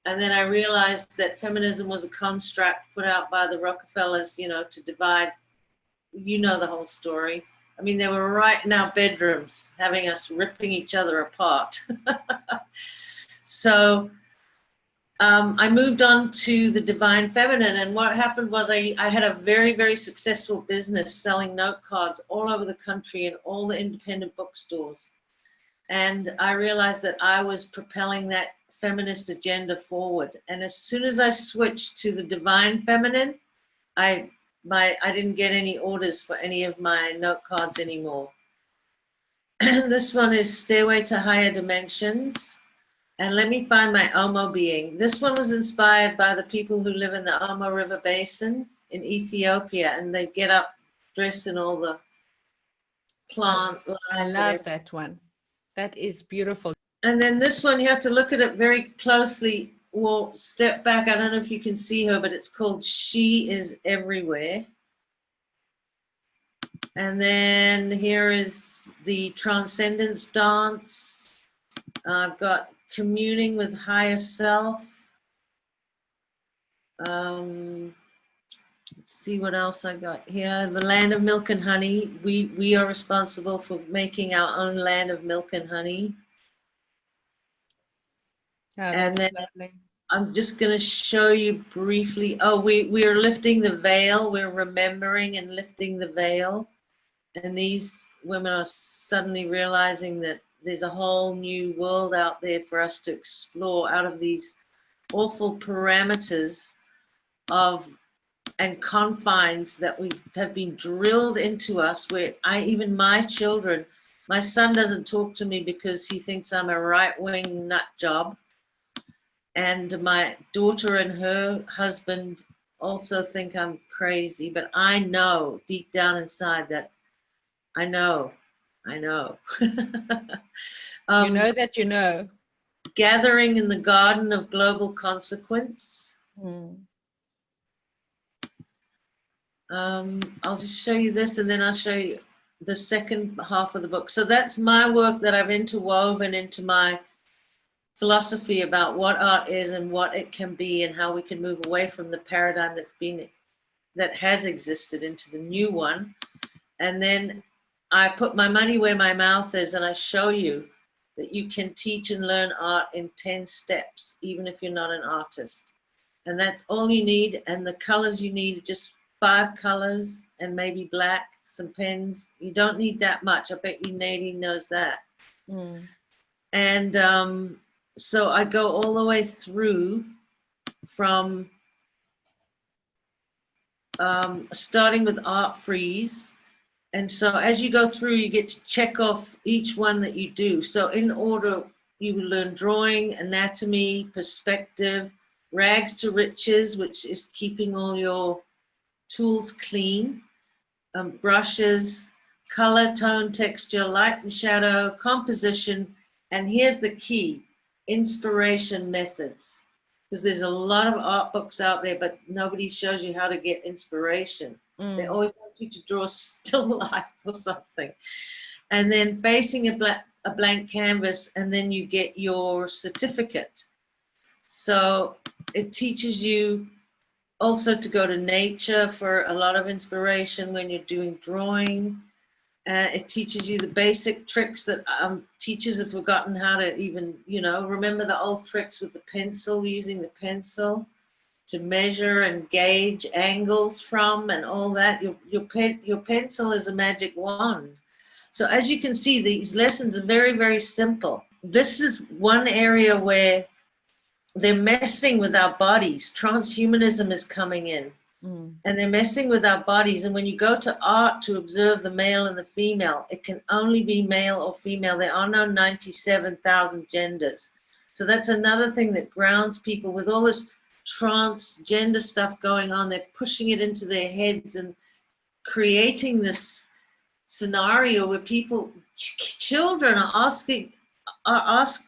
[SPEAKER 3] And then I realized that feminism was a construct put out by the Rockefellers, you know, to divide, you know, the whole story. I mean, they were right in our bedrooms having us ripping each other apart. So I moved on to the Divine Feminine, and what happened was I had a very, very successful business selling note cards all over the country in all the independent bookstores. And I realized that I was propelling that feminist agenda forward. And as soon as I switched to the Divine Feminine, I didn't get any orders for any of my note cards anymore. This one is Stairway to Higher Dimensions. And let me find my Omo being. This one was inspired by the people who live in the Omo River Basin in Ethiopia, and they get up dressed in all the plant life.
[SPEAKER 1] I love that one. That is beautiful.
[SPEAKER 3] And then this one, you have to look at it very closely. We'll step back. I don't know if you can see her, but it's called She Is Everywhere. And then here is the Transcendence Dance. I've got Communing with Higher Self. Let's see what else I got here. The Land of Milk and Honey. We are responsible for making our own land of milk and honey.
[SPEAKER 1] Oh,
[SPEAKER 3] and then
[SPEAKER 1] lovely.
[SPEAKER 3] I'm just going to show you briefly. Oh, we are lifting the veil. We're remembering and lifting the veil. And these women are suddenly realizing that there's a whole new world out there for us to explore out of these awful parameters of and confines that we have been drilled into us, where even my children, my son doesn't talk to me because he thinks I'm a right-wing nut job. And my daughter and her husband also think I'm crazy, but I know deep down inside that I know. You know
[SPEAKER 1] that you know.
[SPEAKER 3] Gathering in the Garden of Global Consequence. I'll just show you this, and then I'll show you the second half of the book. So that's my work that I've interwoven into my philosophy about what art is and what it can be, and how we can move away from the paradigm that has existed into the new one. And then I put my money where my mouth is, and I show you that you can teach and learn art in 10 steps, even if you're not an artist. And that's all you need. And the colors you need are just 5 colors and maybe black, some pens. You don't need that much. I bet you Nadine knows that. And so I go all the way through from starting with art freeze. And so as you go through, you get to check off each one that you do. So in order, you will learn drawing, anatomy, perspective, rags to riches, which is keeping all your tools clean, brushes, color, tone, texture, light and shadow, composition, and here's the key, inspiration methods. Because there's a lot of art books out there, but nobody shows you how to get inspiration. They always want you to draw a still life or something. And then facing a blank canvas, and then you get your certificate. So it teaches you also to go to nature for a lot of inspiration when you're doing drawing. It teaches you the basic tricks that teachers have forgotten how to even, remember the old tricks with the pencil, using the pencil to measure and gauge angles from and all that. Your pencil is a magic wand. So as you can see, these lessons are very, very simple. This is one area where they're messing with our bodies. Transhumanism is coming in. And they're messing with our bodies. And when you go to art to observe the male and the female, it can only be male or female. There are no 97,000 genders. So that's another thing that grounds people with all this transgender stuff going on. They're pushing it into their heads and creating this scenario where children are asked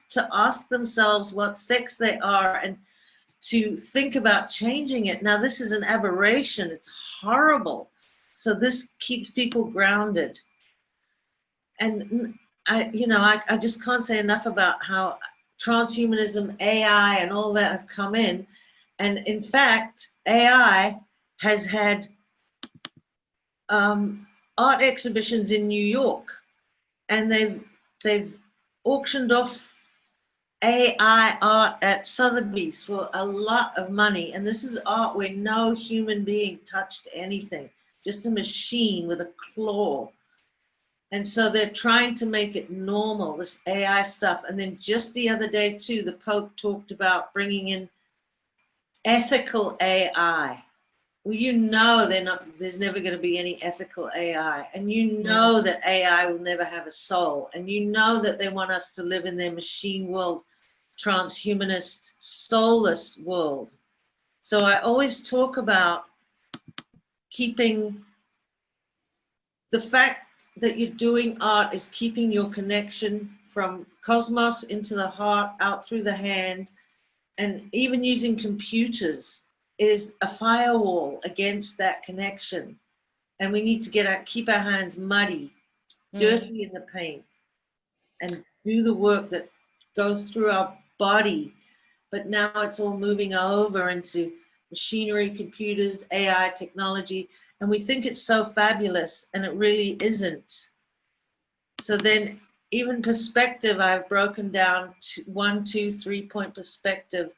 [SPEAKER 3] to ask themselves what sex they are and to think about changing it. Now, this is an aberration. It's horrible. So this keeps people grounded. And I just can't say enough about how transhumanism, AI, and all that have come in. And in fact, AI has had art exhibitions in New York, and they've auctioned off AI art at Sotheby's for a lot of money. And this is art where no human being touched anything, just a machine with a claw. And so they're trying to make it normal, this AI stuff. And then just the other day too, the Pope talked about bringing in ethical AI. Well, there's never going to be any ethical AI. And that AI will never have a soul. And that they want us to live in their machine world, transhumanist, soulless world. So I always talk about keeping the fact that you're doing art is keeping your connection from cosmos into the heart, out through the hand, and even using computers is a firewall against that connection. And we need to keep our hands muddy, dirty in the paint, and do the work that goes through our body. But now it's all moving over into machinery, computers, AI technology, and we think it's so fabulous, and it really isn't. So then even perspective, I've broken down to 1, 2, 3-point perspective,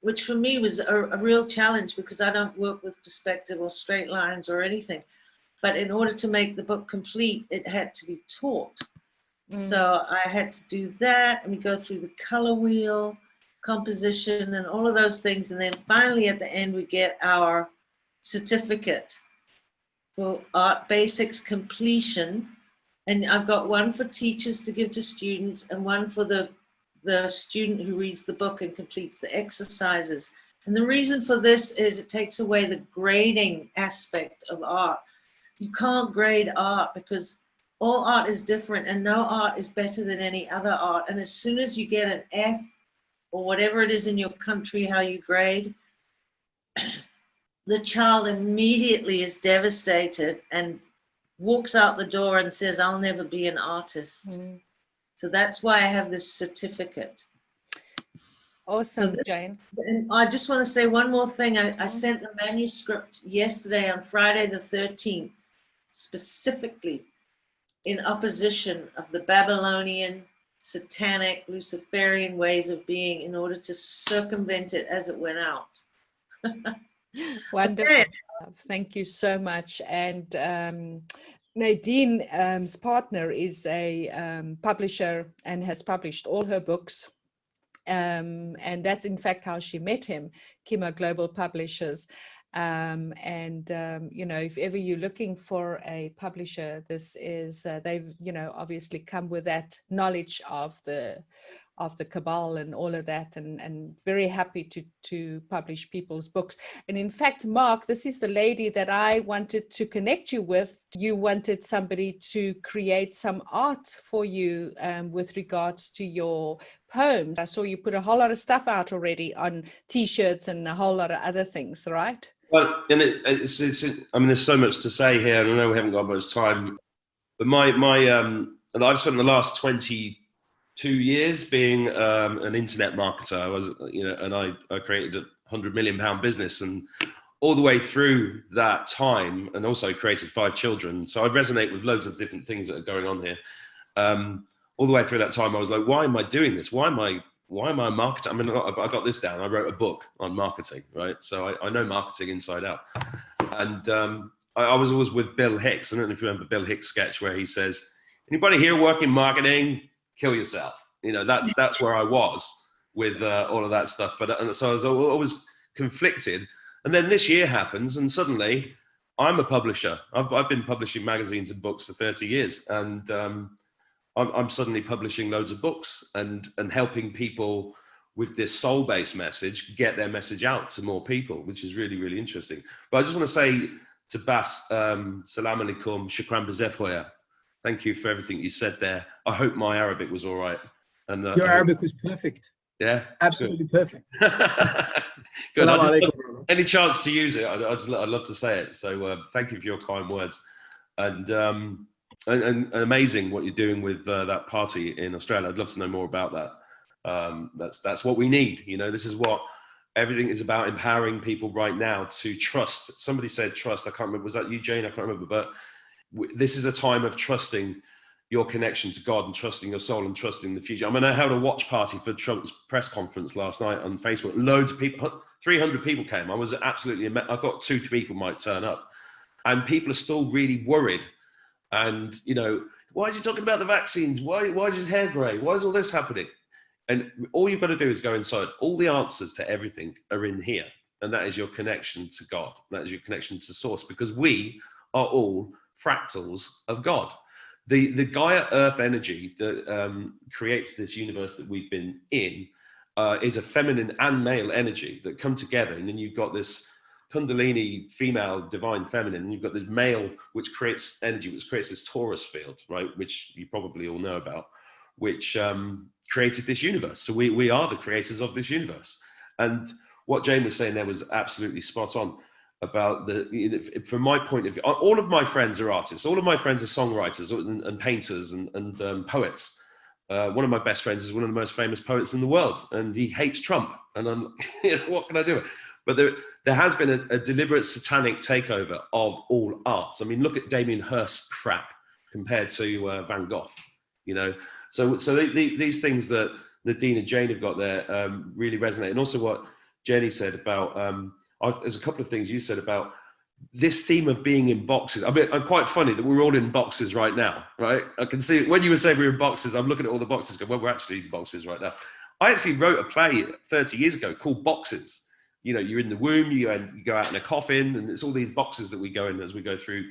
[SPEAKER 3] which for me was a real challenge because I don't work with perspective or straight lines or anything. But in order to make the book complete, it had to be taught. So I had to do that, and we go through the color wheel, composition, and all of those things. And then finally at the end, we get our certificate for art basics completion. And I've got one for teachers to give to students and one for the student who reads the book and completes the exercises. And the reason for this is it takes away the grading aspect of art. You can't grade art because all art is different and no art is better than any other art. And as soon as you get an F or whatever it is in your country, how you grade, the child immediately is devastated and walks out the door and says, I'll never be an artist. So that's why I have this certificate.
[SPEAKER 1] Awesome, Jane.
[SPEAKER 3] And I just want to say one more thing. I sent the manuscript yesterday on Friday the 13th, specifically in opposition of the Babylonian, satanic, Luciferian ways of being in order to circumvent it as it went out.
[SPEAKER 1] Wonderful.
[SPEAKER 3] Okay.
[SPEAKER 1] Thank you so much. And Nadine's partner is a publisher and has published all her books. And that's in fact how she met him, Kima Global Publishers. You know, if ever you're looking for a publisher, this is, they've, you know, obviously come with that knowledge of the cabal and all of that, and very happy to publish people's books. And in fact, Mark, this is the lady that I wanted to connect you with. You wanted somebody to create some art for you with regards to your poems. I saw you put a whole lot of stuff out already on t-shirts and a whole lot of other things, right?
[SPEAKER 4] Well, and it's I mean, there's so much to say here, and I know we haven't got much time, but and I've spent the last 22 years being an internet marketer. I was, you know, and I created a £100 million business, and all the way through that time, and also created 5 children. So I resonate with loads of different things that are going on here. All the way through that time, I was like, why am I doing this? Why am I a marketer? I mean, I got this down. I wrote a book on marketing, right? So I know marketing inside out. And I was always with Bill Hicks. I don't know if you remember Bill Hicks' sketch where he says, anybody here work in marketing? Kill yourself. You know, that's where I was with all of that stuff. But so I was always conflicted. And then this year happens, and suddenly I'm a publisher. I've been publishing magazines and books for 30 years. And I'm suddenly publishing loads of books and helping people with this soul-based message get their message out to more people, which is really, really interesting. But I just want to say to Bas, salam alaikum, shukran b'zef khoya. Thank you for everything you said there. I hope my Arabic was all right. And
[SPEAKER 2] your Arabic was perfect.
[SPEAKER 4] Yeah,
[SPEAKER 2] absolutely perfect.
[SPEAKER 4] Good. Any chance to use it, I'd love to say it. So thank you for your kind words. And amazing what you're doing with that party in Australia. I'd love to know more about that. That's what we need. You know, this is what everything is about, empowering people right now to trust. Somebody said trust. I can't remember. Was that you, Jane? I can't remember. But this is a time of trusting your connection to God and trusting your soul and trusting the future. I mean, I held a watch party for Trump's press conference last night on Facebook. Loads of people, 300 people came. I was absolutely, I thought 2 people might turn up. And people are still really worried. And, you know, why is he talking about the vaccines? Why is his hair grey? Why is all this happening? And all you've got to do is go inside. All the answers to everything are in here. And that is your connection to God. That is your connection to source, because we are all fractals of God. The Gaia Earth energy that creates this universe that we've been in is a feminine and male energy that come together. And then you've got this Kundalini, female, divine feminine, and you've got this male, which creates energy, which creates this Taurus field, right? Which you probably all know about, which created this universe. So we are the creators of this universe. And what Jane was saying there was absolutely spot on about from my point of view, all of my friends are artists. All of my friends are songwriters and painters and poets. One of my best friends is one of the most famous poets in the world, and he hates Trump. And I'm, you know, what can I do? But there has been a deliberate satanic takeover of all art. I mean, look at Damien Hirst's crap compared to Van Gogh, you know. So these things that Nadine and Jane have got there really resonate. And also what Jenny said about, there's a couple of things you said about this theme of being in boxes. I mean, I'm quite funny that we're all in boxes right now, right? I can see when you were saying we're in boxes, I'm looking at all the boxes going, well, we're actually in boxes right now. I actually wrote a play 30 years ago called Boxes. You know, you're in the womb, you go out in a coffin, and it's all these boxes that we go in as we go through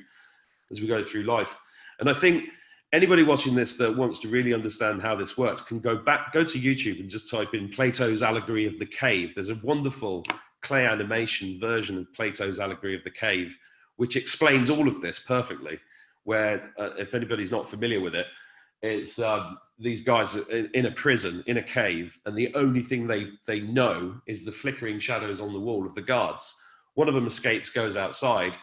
[SPEAKER 4] life. And I think anybody watching this that wants to really understand how this works can go to YouTube and just type in Plato's Allegory of the Cave. There's a wonderful clay animation version of Plato's Allegory of the Cave, which explains all of this perfectly, where if anybody's not familiar with it, it's these guys in a prison, in a cave, and the only thing they know is the flickering shadows on the wall of the guards. One of them escapes, goes outside,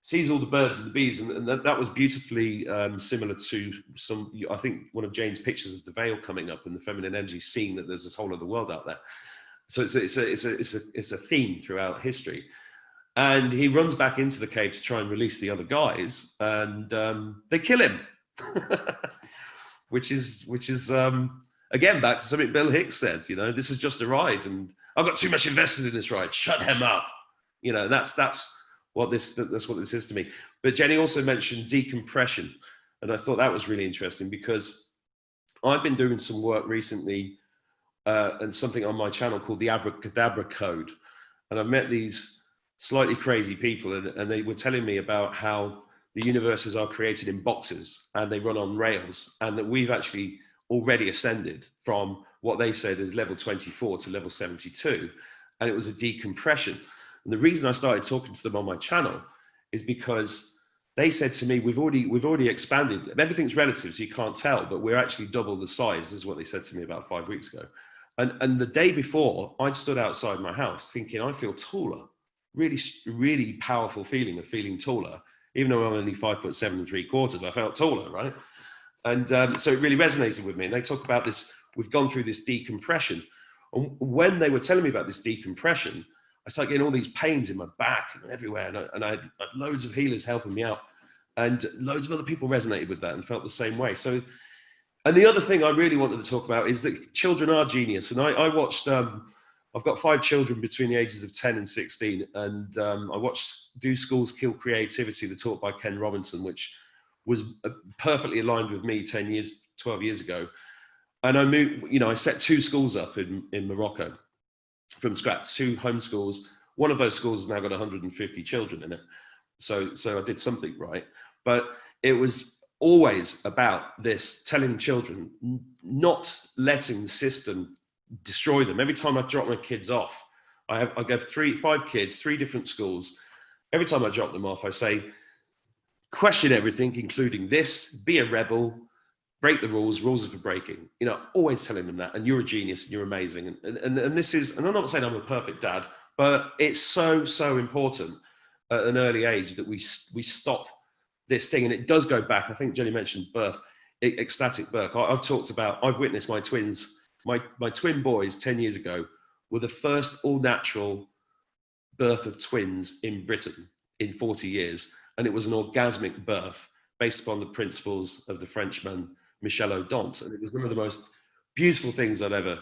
[SPEAKER 4] sees all the birds and the bees, and that was beautifully similar to I think one of Jane's pictures of the veil coming up and the feminine energy, seeing that there's this whole other world out there. So it's a theme throughout history. And he runs back into the cave to try and release the other guys, and they kill him, which is again back to something Bill Hicks said. You know, this is just a ride, and I've got too much invested in this ride. Shut him up. You know, that's what this is to me. But Jenny also mentioned decompression, and I thought that was really interesting because I've been doing some work recently and something on my channel called the Abracadabra Code, and I've met these slightly crazy people, and they were telling me about how the universes are created in boxes and they run on rails, and that we've actually already ascended from what they said is level 24 to level 72, and it was a decompression. And the reason I started talking to them on my channel is because they said to me, we've already expanded. Everything's relative, so you can't tell, but we're actually double the size, is what they said to me about 5 weeks ago. And the day before, I'd stood outside my house thinking, I feel taller. Really, really powerful feeling of feeling taller, even though I'm only 5'7" 3/4, I felt taller, right? And so it really resonated with me. And they talk about this, we've gone through this decompression. And when they were telling me about this decompression, I started getting all these pains in my back and everywhere. And I had loads of healers helping me out. And loads of other people resonated with that and felt the same way. So, and the other thing I really wanted to talk about is that children are genius. And I watched, I've got 5 children between the ages of 10 and 16. And I watched Do Schools Kill Creativity, the talk by Ken Robinson, which was perfectly aligned with me 12 years ago. And I moved, you know, I set 2 schools up in Morocco from scratch, 2 home schools. One of those schools has now got 150 children in it. So I did something right. But it was always about this, telling children, not letting the system destroy them. Every time I drop my kids off, I give 5 kids, 3 different schools. Every time I drop them off, I say, question everything, including this, be a rebel, break the rules are for breaking. You know, always telling them that, and you're a genius and you're amazing. And this is, and I'm not saying I'm a perfect dad, but it's so important at an early age that we stop this thing. And it does go back, I think Jenny mentioned birth, ecstatic birth. I've witnessed my twins, my twin boys 10 years ago were the first all-natural birth of twins in Britain in 40 years. And it was an orgasmic birth based upon the principles of the Frenchman Michel Odent. And it was one of the most beautiful things I'd ever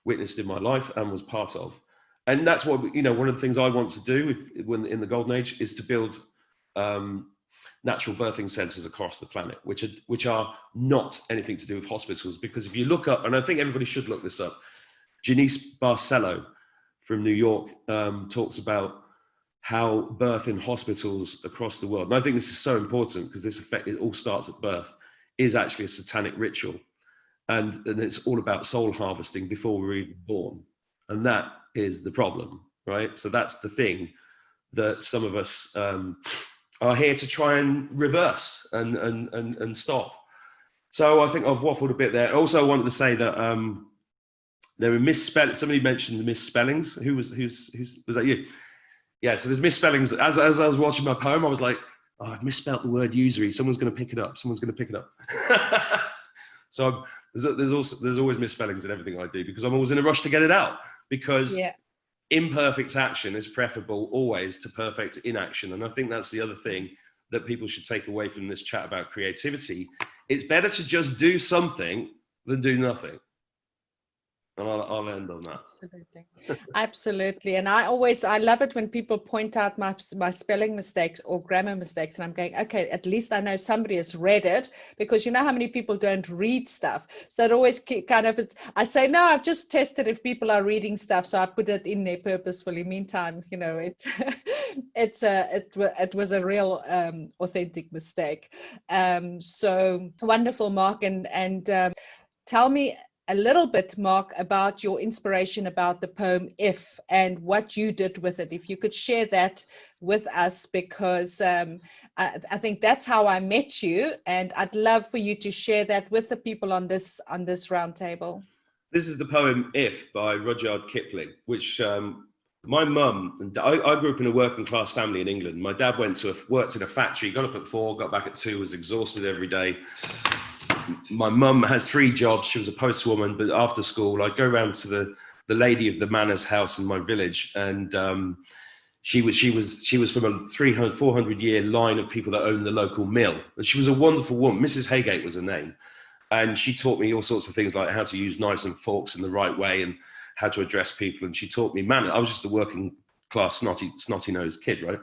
[SPEAKER 4] witnessed in my life and was part of. And that's what, you know, one of the things I want to do in the golden age is to build natural birthing centers across the planet, which are not anything to do with hospitals. Because if you look up, and I think everybody should look this up, Janice Barcelo from New York talks about how birth in hospitals across the world, and I think this is so important because it all starts at birth, is actually a satanic ritual. And it's all about soul harvesting before we're even born. And that is the problem, right? So that's the thing that some of us are here to try and reverse and stop. So I think I've waffled a bit there. Also, I wanted to say that there were misspellings. Somebody mentioned the misspellings. Was that you? Yeah, so there's misspellings. As I was watching my poem, I was like, oh, I've misspelled the word usury. Someone's going to pick it up. So there's always misspellings in everything I do because I'm always in a rush to get it out. Because imperfect action is preferable always to perfect inaction. And I think that's the other thing that people should take away from this chat about creativity. It's better to just do something than do nothing. And I'll end on that.
[SPEAKER 1] Absolutely. Absolutely. And I love it when people point out my spelling mistakes or grammar mistakes. And I'm going, okay, at least I know somebody has read it, because you know how many people don't read stuff. So it always I say, no, I've just tested if people are reading stuff. So I put it in there purposefully. Meantime, you know, it was a real authentic mistake. So wonderful, Mark. And tell me a little bit, Mark, about your inspiration about the poem If and what you did with it. If you could share that with us, because I think that's how I met you, and I'd love for you to share that with the people on this round table.
[SPEAKER 4] This is the poem If by Rudyard Kipling, which my mum, and I grew up in a working class family in England. My dad worked in a factory, got up at 4, got back at 2, was exhausted every day. My mum had 3 jobs. She was a postwoman, but after school, I'd go around to the lady of the manor's house in my village, and she was from a 300-400 year line of people that owned the local mill. And she was a wonderful woman. Mrs. Haygate was her name. And she taught me all sorts of things, like how to use knives and forks in the right way and how to address people. And she taught me manners. I was just a working class, snotty-nosed kid, right?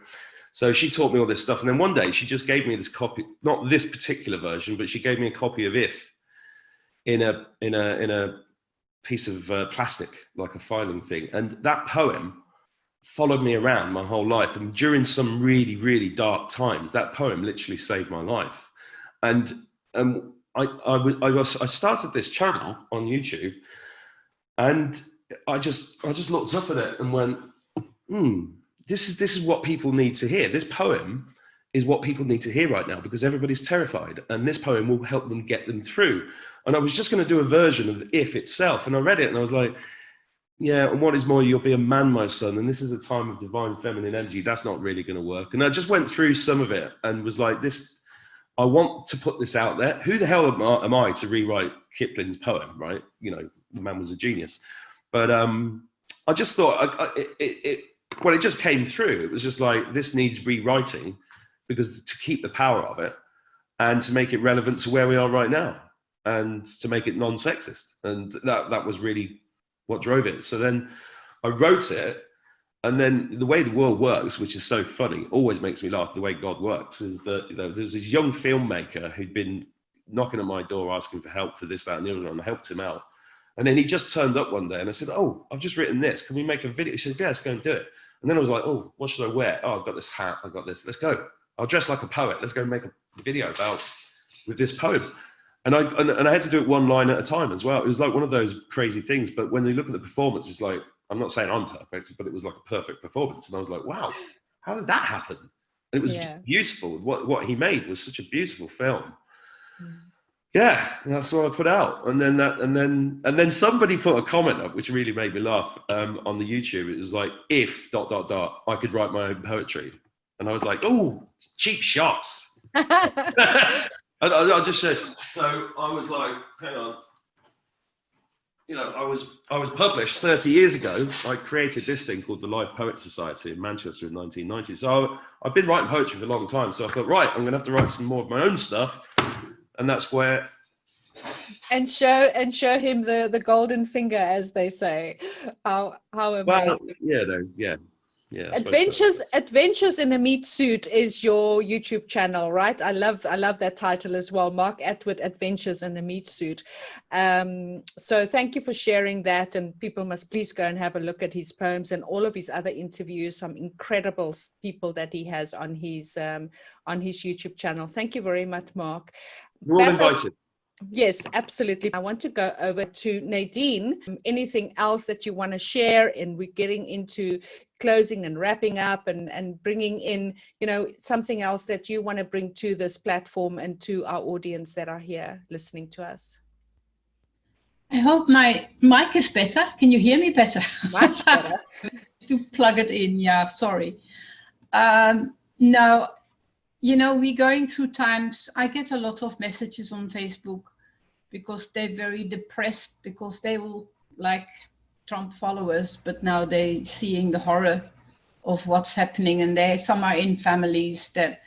[SPEAKER 4] So she taught me all this stuff. And then one day she just gave me this copy, not this particular version, but she gave me a copy of If in a piece of plastic, like a filing thing. And that poem followed me around my whole life. And during some really, really dark times, that poem literally saved my life. And I started this channel on YouTube, and I just looked up at it and went, this is what people need to hear. This poem is what people need to hear right now, because everybody's terrified, and this poem will help them get them through. And I was just going to do a version of If itself, and I read it and I was like, yeah, and what is more, you'll be a man, my son, and this is a time of divine feminine energy. That's not really going to work. And I just went through some of it and was like, I want to put this out there. Who the hell am I to rewrite Kipling's poem, right? You know, the man was a genius. But I just thought, when it just came through, it was just like, this needs rewriting, because to keep the power of it and to make it relevant to where we are right now, and to make it non-sexist. And that was really what drove it. So then I wrote it, and then the way the world works, which is so funny, always makes me laugh, the way God works, is that, you know, there's this young filmmaker who'd been knocking at my door asking for help for this, that, and the other, and I helped him out. And then he just turned up one day and I said, oh, I've just written this. Can we make a video? He said, yeah, let's go and do it. And then I was like, oh, what should I wear? Oh, I've got this hat. I've got this. Let's go. I'll dress like a poet. Let's go and make a video with this poem. And I had to do it one line at a time as well. It was like one of those crazy things. But when you look at the performance, it's like, I'm not saying I'm perfect, but it was like a perfect performance. And I was like, wow, how did that happen? And it was just beautiful. What he made was such a beautiful film. Yeah, that's what I put out. And then somebody put a comment up, which really made me laugh, on the YouTube. It was like, if ... I could write my own poetry. And I was like, oh, cheap shots. I just said, so I was like, hang on. You know, I was published 30 years ago. I created this thing called the Live Poet Society in Manchester in 1990. So I've been writing poetry for a long time. So I thought, right, I'm going to have to write some more of my own stuff. And that's where...
[SPEAKER 1] And show him the golden finger, as they say. How amazing.
[SPEAKER 4] Well, yeah.
[SPEAKER 1] Adventures in a Meat Suit is your YouTube channel, right? I love that title as well. Mark Atwood, Adventures in a Meat Suit. So thank you for sharing that, and people must please go and have a look at his poems and all of his other interviews. Some incredible people that he has on his YouTube channel. Thank you very much, Mark.
[SPEAKER 4] You're all invited.
[SPEAKER 1] Yes, absolutely. I want to go over to Nadine. Anything else that you want to share? And we're getting into closing and wrapping up and bringing in, you know, something else that you want to bring to this platform and to our audience that are here listening to us.
[SPEAKER 6] I hope my mic is better. Can you hear me better?
[SPEAKER 1] Much better.
[SPEAKER 6] To plug it in, yeah, sorry. No. You know, we're going through times. I get a lot of messages on Facebook because they're very depressed, because they will like Trump followers, but now they're seeing the horror of what's happening. And some are in families that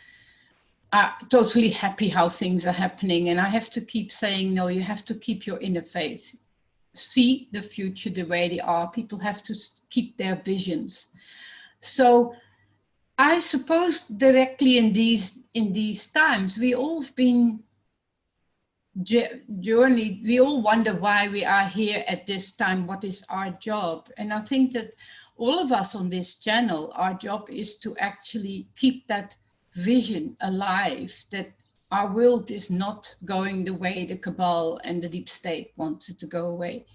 [SPEAKER 6] are totally happy how things are happening. And I have to keep saying, no, you have to keep your inner faith. See the future the way they are. People have to keep their visions. So I suppose directly in these times, we all have been journeyed. We all wonder why we are here at this time. What is our job? And I think that all of us on this channel, our job is to actually keep that vision alive, that our world is not going the way the cabal and the deep state wants it to go away.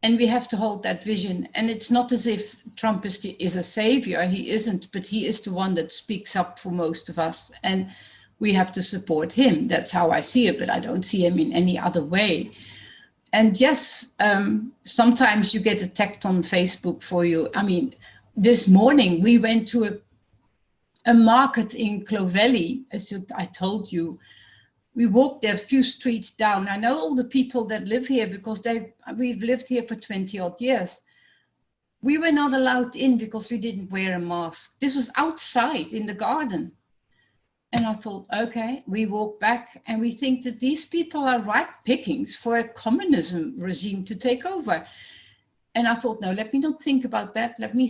[SPEAKER 6] And we have to hold that vision. And it's not as if Trump is a savior. He isn't, but he is the one that speaks up for most of us. And we have to support him. That's how I see it, but I don't see him in any other way. And yes, sometimes you get attacked on Facebook for you. I mean, this morning we went to a market in Clovelly, as I told you,
[SPEAKER 7] We walked there a few streets down. I know all the people that live here because we've lived here for 20 odd years. We were not allowed in because we didn't wear a mask. This was outside in the garden. And I thought, okay, we walk back and we think that these people are ripe pickings for a communism regime to take over. And I thought, no, let me not think about that. Let me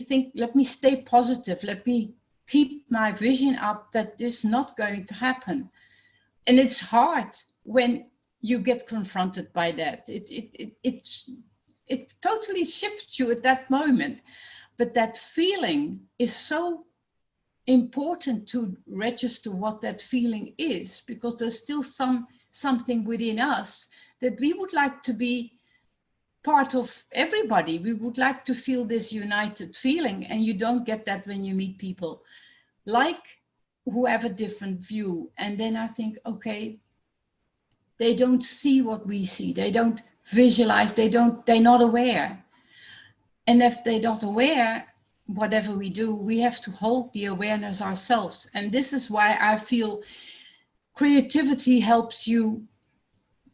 [SPEAKER 7] stay positive. Let me keep my vision up that this is not going to happen. And it's hard when you get confronted by that. It totally shifts you at that moment. But that feeling is so important to register what that feeling is, because there's still something within us that we would like to be part of everybody. We would like to feel this united feeling, and you don't get that when you meet people like who have a different view. And then I think, okay, they don't see what we see. They don't visualize. They're not aware. And if they're not aware, whatever we do, we have to hold the awareness ourselves. And this is why I feel creativity helps you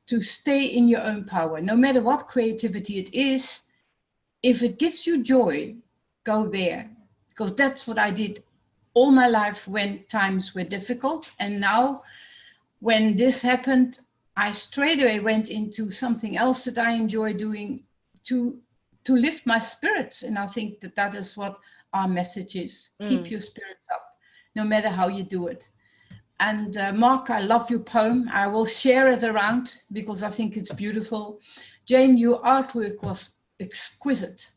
[SPEAKER 7] to stay in your own power. No matter what creativity it is, if it gives you joy, go there. Because that's what I did all my life when times were difficult. And now when this happened, I straight away went into something else that I enjoy doing to lift my spirits. And I think that is what our message is. Keep your spirits up, no matter how you do it. And Mark, I love your poem. I will share it around because I think it's beautiful. Jane, your artwork was exquisite.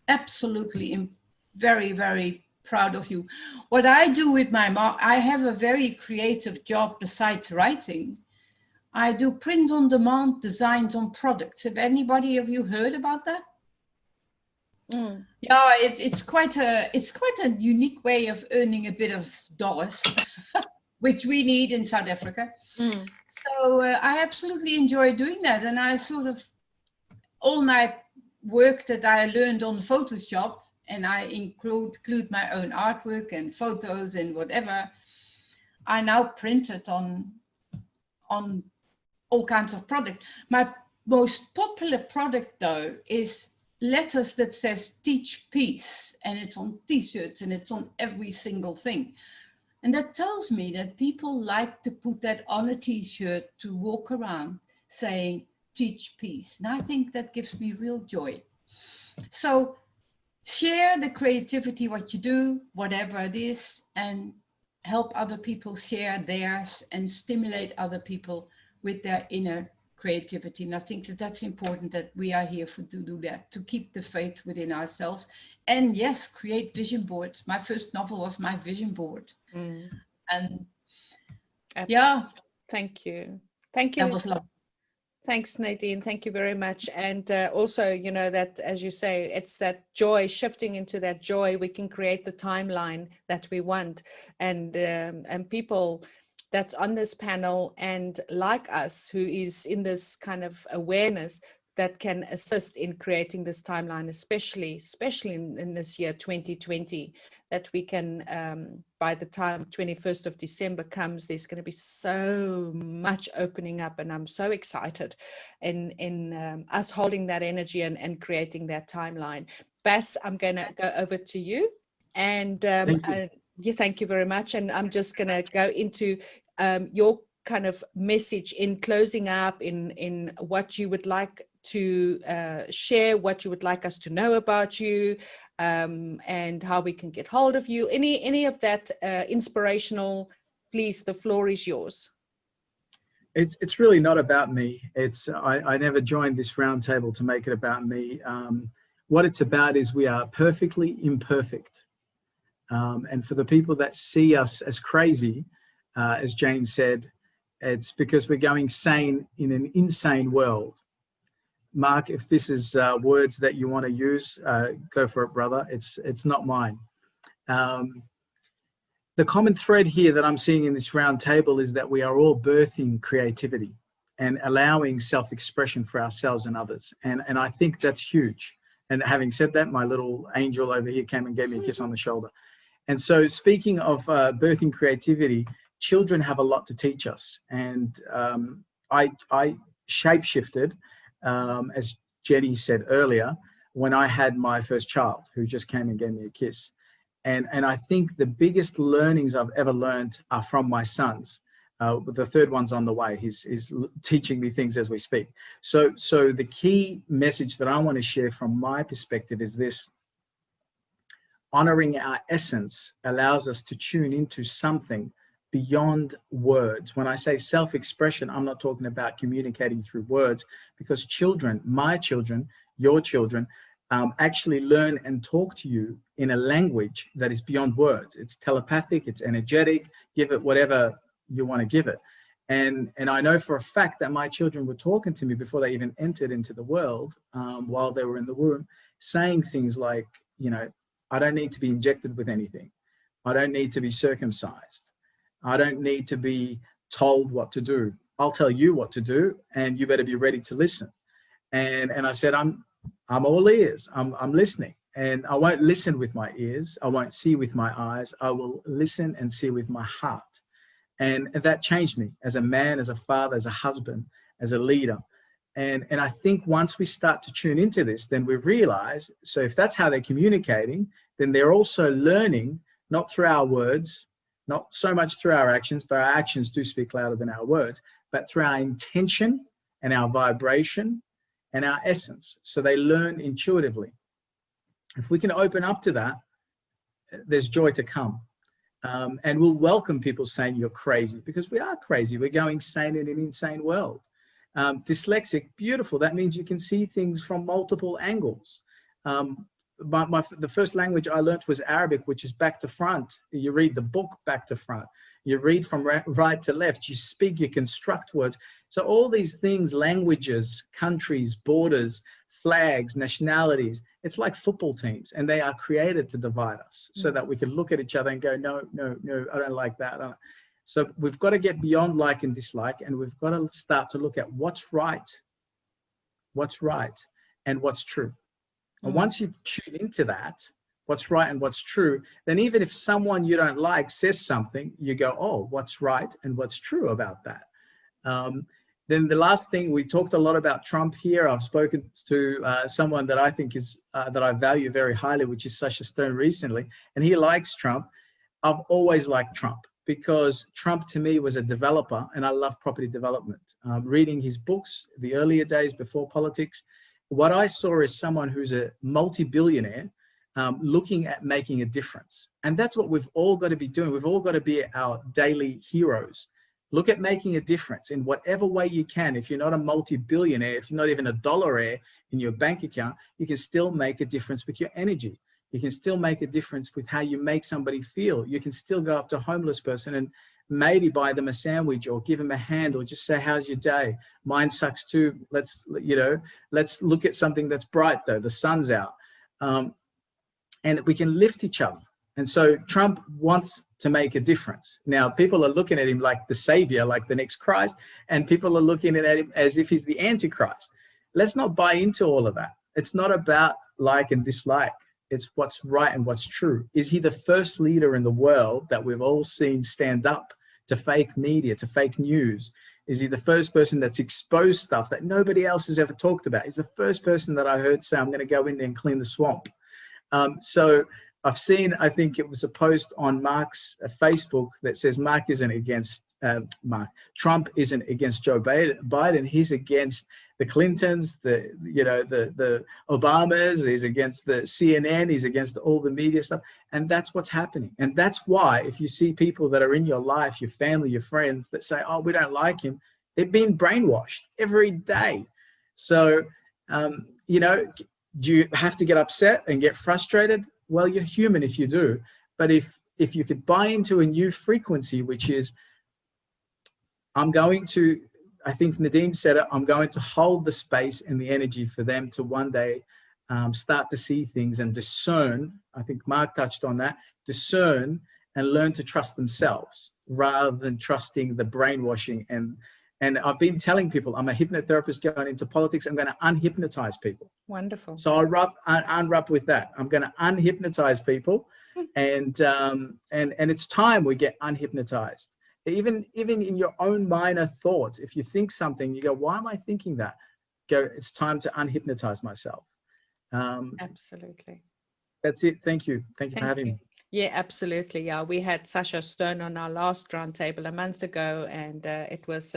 [SPEAKER 7] Absolutely, very, very proud of you. What I do with my Mark, I have a very creative job besides writing. I do print on demand designs on products. Have anybody of you heard about that? Yeah, it's quite a unique way of earning a bit of dollars, which we need in South Africa. So I absolutely enjoy doing that, and I sort of all my work that I learned on Photoshop, and I include my own artwork and photos and whatever, I now print it on all kinds of products. My most popular product though is letters that says teach peace, and it's on t-shirts and it's on every single thing. And that tells me that people like to put that on a t-shirt to walk around saying teach peace. And I think that gives me real joy. So share the creativity, what you do, whatever it is, and help other people share theirs and stimulate other people with their inner creativity. And I think that that's important, that we are here to do that, to keep the faith within ourselves. And yes, create vision boards. My first novel was my vision board. And
[SPEAKER 1] Absolutely.
[SPEAKER 7] Yeah.
[SPEAKER 1] Thank you. Thank you.
[SPEAKER 7] That was lovely.
[SPEAKER 1] Thanks, Nadine. Thank you very much. And also, you know, that, as you say, it's that joy, shifting into that joy, we can create the timeline that we want. And people that's on this panel and like us, who is in this kind of awareness, that can assist in creating this timeline, especially in this year 2020, that we can, by the time 21st of December comes, there's going to be so much opening up, and I'm so excited in us holding that energy and creating that timeline. Bas, I'm going to go over to you, and thank you very much. And I'm just going to go into your kind of message in closing up, in what you would like to share, what you would like us to know about you, and how we can get hold of you. Any of that inspirational, please, the floor is yours.
[SPEAKER 2] It's really not about me. I never joined this roundtable to make it about me. What it's about is we are perfectly imperfect. And for the people that see us as crazy, as Jane said, it's because we're going sane in an insane world. Mark, if this is words that you want to use, go for it, brother. It's not mine. The common thread here that I'm seeing in this round table is that we are all birthing creativity and allowing self-expression for ourselves and others. And I think that's huge. And having said that, my little angel over here came and gave me a kiss on the shoulder. And so speaking of birthing creativity, children have a lot to teach us. And I shape-shifted, as Jenny said earlier, when I had my first child, who just came and gave me a kiss. And I think the biggest learnings I've ever learned are from my sons. The third one's on the way. He's teaching me things as we speak. So the key message that I want to share from my perspective is this: honoring our essence allows us to tune into something beyond words. When I say self-expression, I'm not talking about communicating through words, because children, my children, your children, actually learn and talk to you in a language that is beyond words. It's telepathic, it's energetic, give it whatever you want to give it. And I know for a fact that my children were talking to me before they even entered into the world, while they were in the womb, saying things like, you know, I don't need to be injected with anything. I don't need to be circumcised. I don't need to be told what to do. I'll tell you what to do, and you better be ready to listen. And I said, I'm all ears. I'm listening, and I won't listen with my ears. I won't see with my eyes. I will listen and see with my heart. And that changed me as a man, as a father, as a husband, as a leader. And I think once we start to tune into this, then we realize, so if that's how they're communicating, then they're also learning, not through our words, not so much through our actions, but our actions do speak louder than our words, but through our intention and our vibration and our essence. So they learn intuitively. If we can open up to that, there's joy to come. And we'll welcome people saying you're crazy, because we are crazy. We're going insane in an insane world. Dyslexic, beautiful. That means you can see things from multiple angles. The first language I learned was Arabic, which is back to front. You read the book back to front. You read from right to left. You speak, you construct words. So all these things, languages, countries, borders, flags, nationalities, it's like football teams, and they are created to divide us so that we can look at each other and go, no, no, no, I don't like that. So we've got to get beyond like and dislike, and we've got to start to look at what's right, and what's true. And once you tune into that, what's right and what's true, then even if someone you don't like says something, you go, oh, what's right and what's true about that? Then the last thing, we talked a lot about Trump here. I've spoken to someone that I think is, that I value very highly, which is Sasha Stone recently, and he likes Trump. I've always liked Trump, because Trump to me was a developer, and I love property development. Reading his books, the earlier days before politics, what I saw is someone who's a multi-billionaire looking at making a difference. And that's what we've all got to be doing. We've all got to be our daily heroes. Look at making a difference in whatever way you can. If you're not a multi-billionaire, if you're not even a dollaraire in your bank account, you can still make a difference with your energy. You can still make a difference with how you make somebody feel. You can still go up to a homeless person and maybe buy them a sandwich, or give them a hand, or just say, how's your day? Mine sucks too. Let's look at something that's bright though. The sun's out. And we can lift each other. And so Trump wants to make a difference. Now, people are looking at him like the savior, like the next Christ, and people are looking at him as if he's the Antichrist. Let's not buy into all of that. It's not about like and dislike. It's what's right and what's true. Is he the first leader in the world that we've all seen stand up to fake media, to fake news? Is he the first person that's exposed stuff that nobody else has ever talked about? He's the first person that I heard say, I'm going to go in there and clean the swamp. So I've seen, I think it was a post on Mark's Facebook that says Trump isn't against Joe Biden. He's against the Clintons, the Obamas. He's against the CNN. He's against all the media stuff. And that's what's happening. And that's why if you see people that are in your life, your family, your friends, that say, oh, we don't like him, they're being brainwashed every day. So, do you have to get upset and get frustrated? Well, you're human if you do. But if you could buy into a new frequency, which is, I think Nadine said it, I'm going to hold the space and the energy for them to one day start to see things and discern. I think Mark touched on that, discern and learn to trust themselves rather than trusting the brainwashing. And I've been telling people, I'm a hypnotherapist going into politics. I'm going to unhypnotize people.
[SPEAKER 1] Wonderful.
[SPEAKER 2] So I unwrap with that. I'm going to unhypnotize people, and it's time we get unhypnotized. Even in your own minor thoughts, if you think something, you go, why am I thinking that? Go, it's time to unhypnotize myself.
[SPEAKER 1] Absolutely.
[SPEAKER 2] That's it. Thank you. Thank you for having me.
[SPEAKER 1] Yeah, absolutely. Yeah, we had Sasha Stone on our last roundtable a month ago, and it was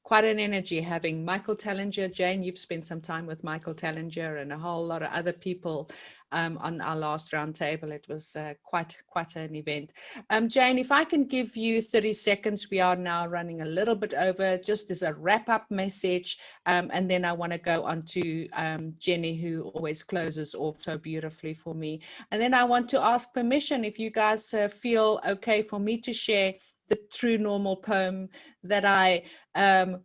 [SPEAKER 1] quite an energy having Michael Tellinger. Jane, you've spent some time with Michael Tellinger and a whole lot of other people on our last roundtable. It was quite an event. Jane, if I can give you 30 seconds, we are now running a little bit over, just as a wrap-up message, and then I want to go on to Jenny, who always closes off so beautifully for me. And then I want to ask permission if you guys feel okay for me to share the true normal poem that I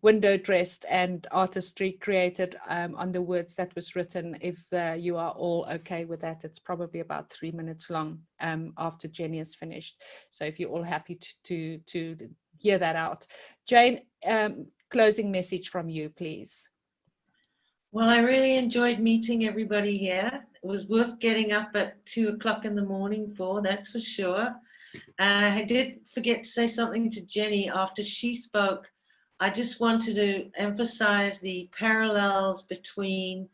[SPEAKER 1] window dressed and artistry created on the words that was written. If you are all okay with that, it's probably about 3 minutes long after Jenny is finished. So if you're all happy to hear that out. Jane, closing message from you, please.
[SPEAKER 3] Well, I really enjoyed meeting everybody here. It was worth getting up at 2 o'clock in the morning for, that's for sure. And I did forget to say something to Jenny after she spoke. I just wanted to emphasize the parallels between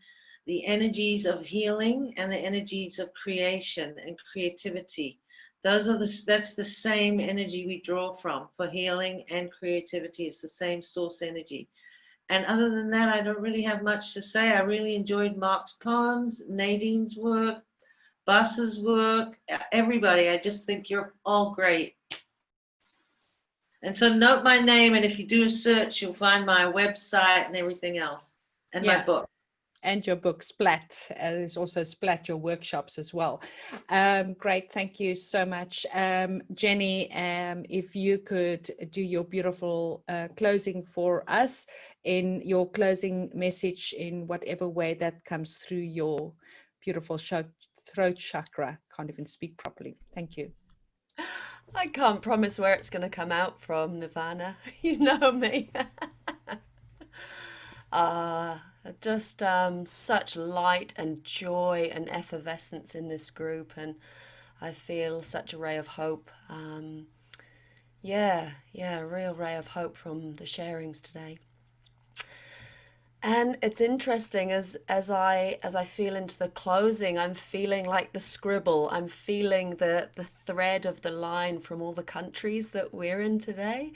[SPEAKER 3] the energies of healing and the energies of creation and creativity. That's the same energy we draw from for healing and creativity. It's the same source energy. And other than that, I don't really have much to say. I really enjoyed Mark's poems, Nadine's work, Bus's work, everybody. I just think you're all great. And so note my name, and if you do a search, you'll find my website and everything else, and my book.
[SPEAKER 1] And your book, Splat. There's also Splat, your workshops as well. Great, thank you so much. Jenny, if you could do your beautiful closing for us in your closing message in whatever way that comes through your beautiful throat chakra. Can't even speak properly. Thank you.
[SPEAKER 8] I can't promise where it's going to come out from, Nirvana. You know me. Just such light and joy and effervescence in this group, and I feel such a ray of hope. A real ray of hope from the sharings today. And it's interesting as I feel into the closing, I'm feeling like the scribble. I'm feeling the thread of the line from all the countries that we're in today.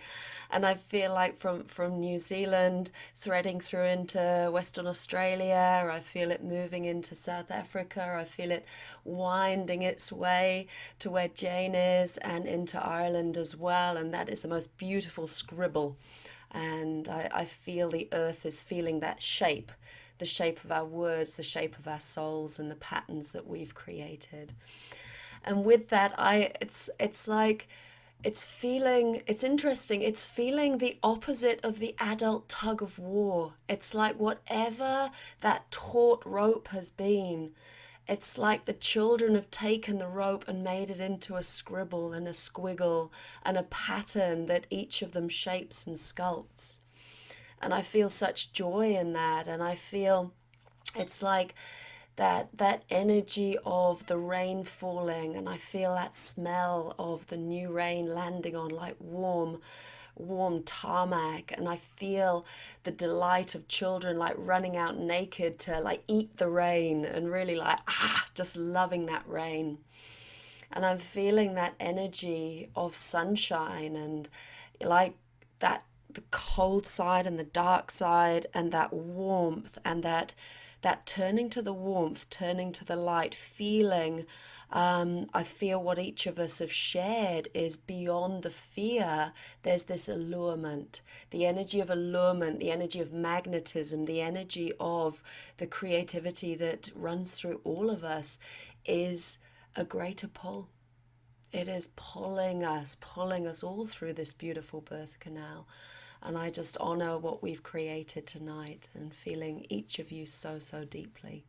[SPEAKER 8] And I feel like from New Zealand threading through into Western Australia, I feel it moving into South Africa, I feel it winding its way to where Jane is and into Ireland as well. And that is the most beautiful scribble. And I feel the earth is feeling that shape, the shape of our words, the shape of our souls, and the patterns that we've created. And with that, it's interesting. It's feeling the opposite of the adult tug of war. It's like whatever that taut rope has been, it's like the children have taken the rope and made it into a scribble and a squiggle and a pattern that each of them shapes and sculpts. And I feel such joy in that. And I feel it's like that energy of the rain falling, and I feel that smell of the new rain landing on like warm tarmac, and I feel the delight of children like running out naked to like eat the rain and really like just loving that rain. And I'm feeling that energy of sunshine and like that, the cold side and the dark side, and that warmth and that turning to the warmth, turning to the light, feeling I feel what each of us have shared is beyond the fear. There's this allurement, the energy of allurement, the energy of magnetism, the energy of the creativity that runs through all of us is a greater pull. It is pulling us all through this beautiful birth canal. And I just honor what we've created tonight and feeling each of you so, so deeply.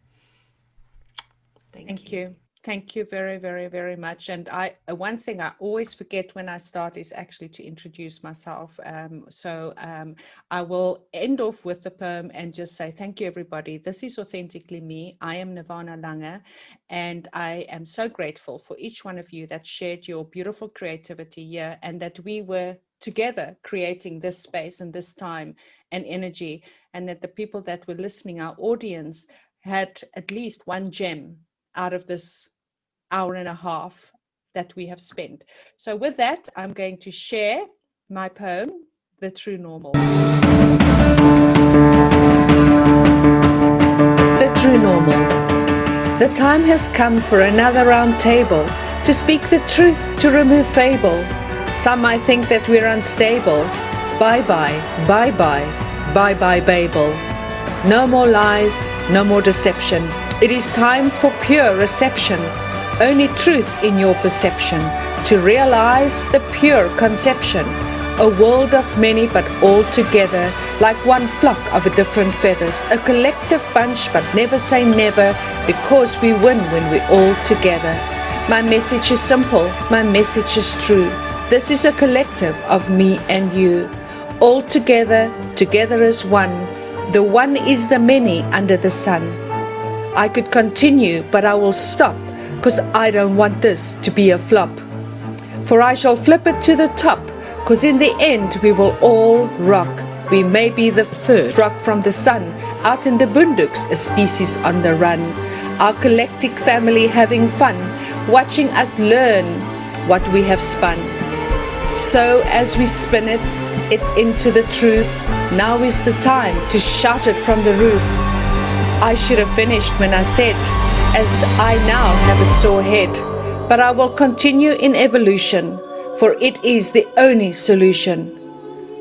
[SPEAKER 8] Thank you.
[SPEAKER 1] Thank you very, very, very much. And one thing I always forget when I start is actually to introduce myself. So I will end off with the poem and just say, thank you, everybody. This is Authentically Me. I am Nirvana Lange, and I am so grateful for each one of you that shared your beautiful creativity here and that we were together creating this space and this time and energy, and that the people that were listening, our audience, had at least one gem out of this hour and a half that we have spent. So with that, I'm going to share my poem, The True Normal. The True Normal. The time has come for another round table, to speak the truth, to remove fable. Some might think that we're unstable. Bye-bye, bye-bye, bye-bye Babel. No more lies, no more deception. It is time for pure reception. Only truth in your perception, to realize the pure conception. A world of many but all together, like one flock of different feathers. A collective bunch but never say never, because we win when we're all together. My message is simple, my message is true. This is a collective of me and you. All together, together as one. The one is the many under the sun. I could continue, but I will stop, 'cause I don't want this to be a flop. For I shall flip it to the top, 'cause in the end we will all rock. We may be the third rock from the sun, out in the boondocks, a species on the run. Our collective family having fun, watching us learn what we have spun. So as we spin it into the truth, now is the time to shout it from the roof. I should have finished when I said, as I now have a sore head, but I will continue in evolution, for it is the only solution.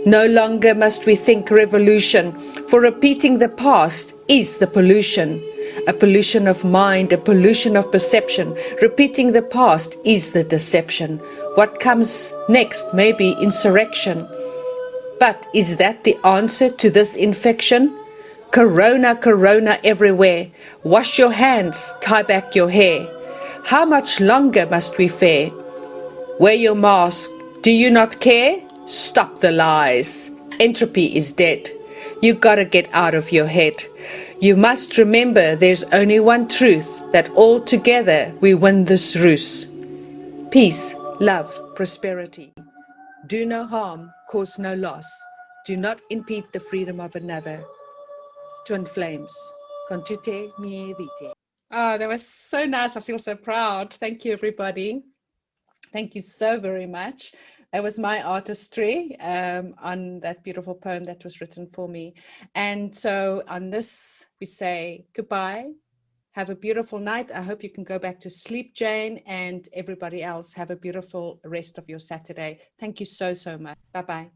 [SPEAKER 1] No longer must we think revolution, for repeating the past is the pollution. A pollution of mind, a pollution of perception. Repeating the past is the deception. What comes next may be insurrection. But is that the answer to this infection? Corona, corona everywhere. Wash your hands, tie back your hair. How much longer must we fare? Wear your mask. Do you not care? Stop the lies. Entropy is dead. You gotta get out of your head. You must remember there's only one truth, that all together we win this race. Peace, love, prosperity. Do no harm, cause no loss. Do not impede the freedom of another. Twin flames. Contute mie vitae. Oh, that was so nice. I feel so proud. Thank you, everybody. Thank you so very much. That was my artistry on that beautiful poem that was written for me. And so on this, we say goodbye. Have a beautiful night. I hope you can go back to sleep, Jane, and everybody else. Have a beautiful rest of your Saturday. Thank you so, so much. Bye-bye.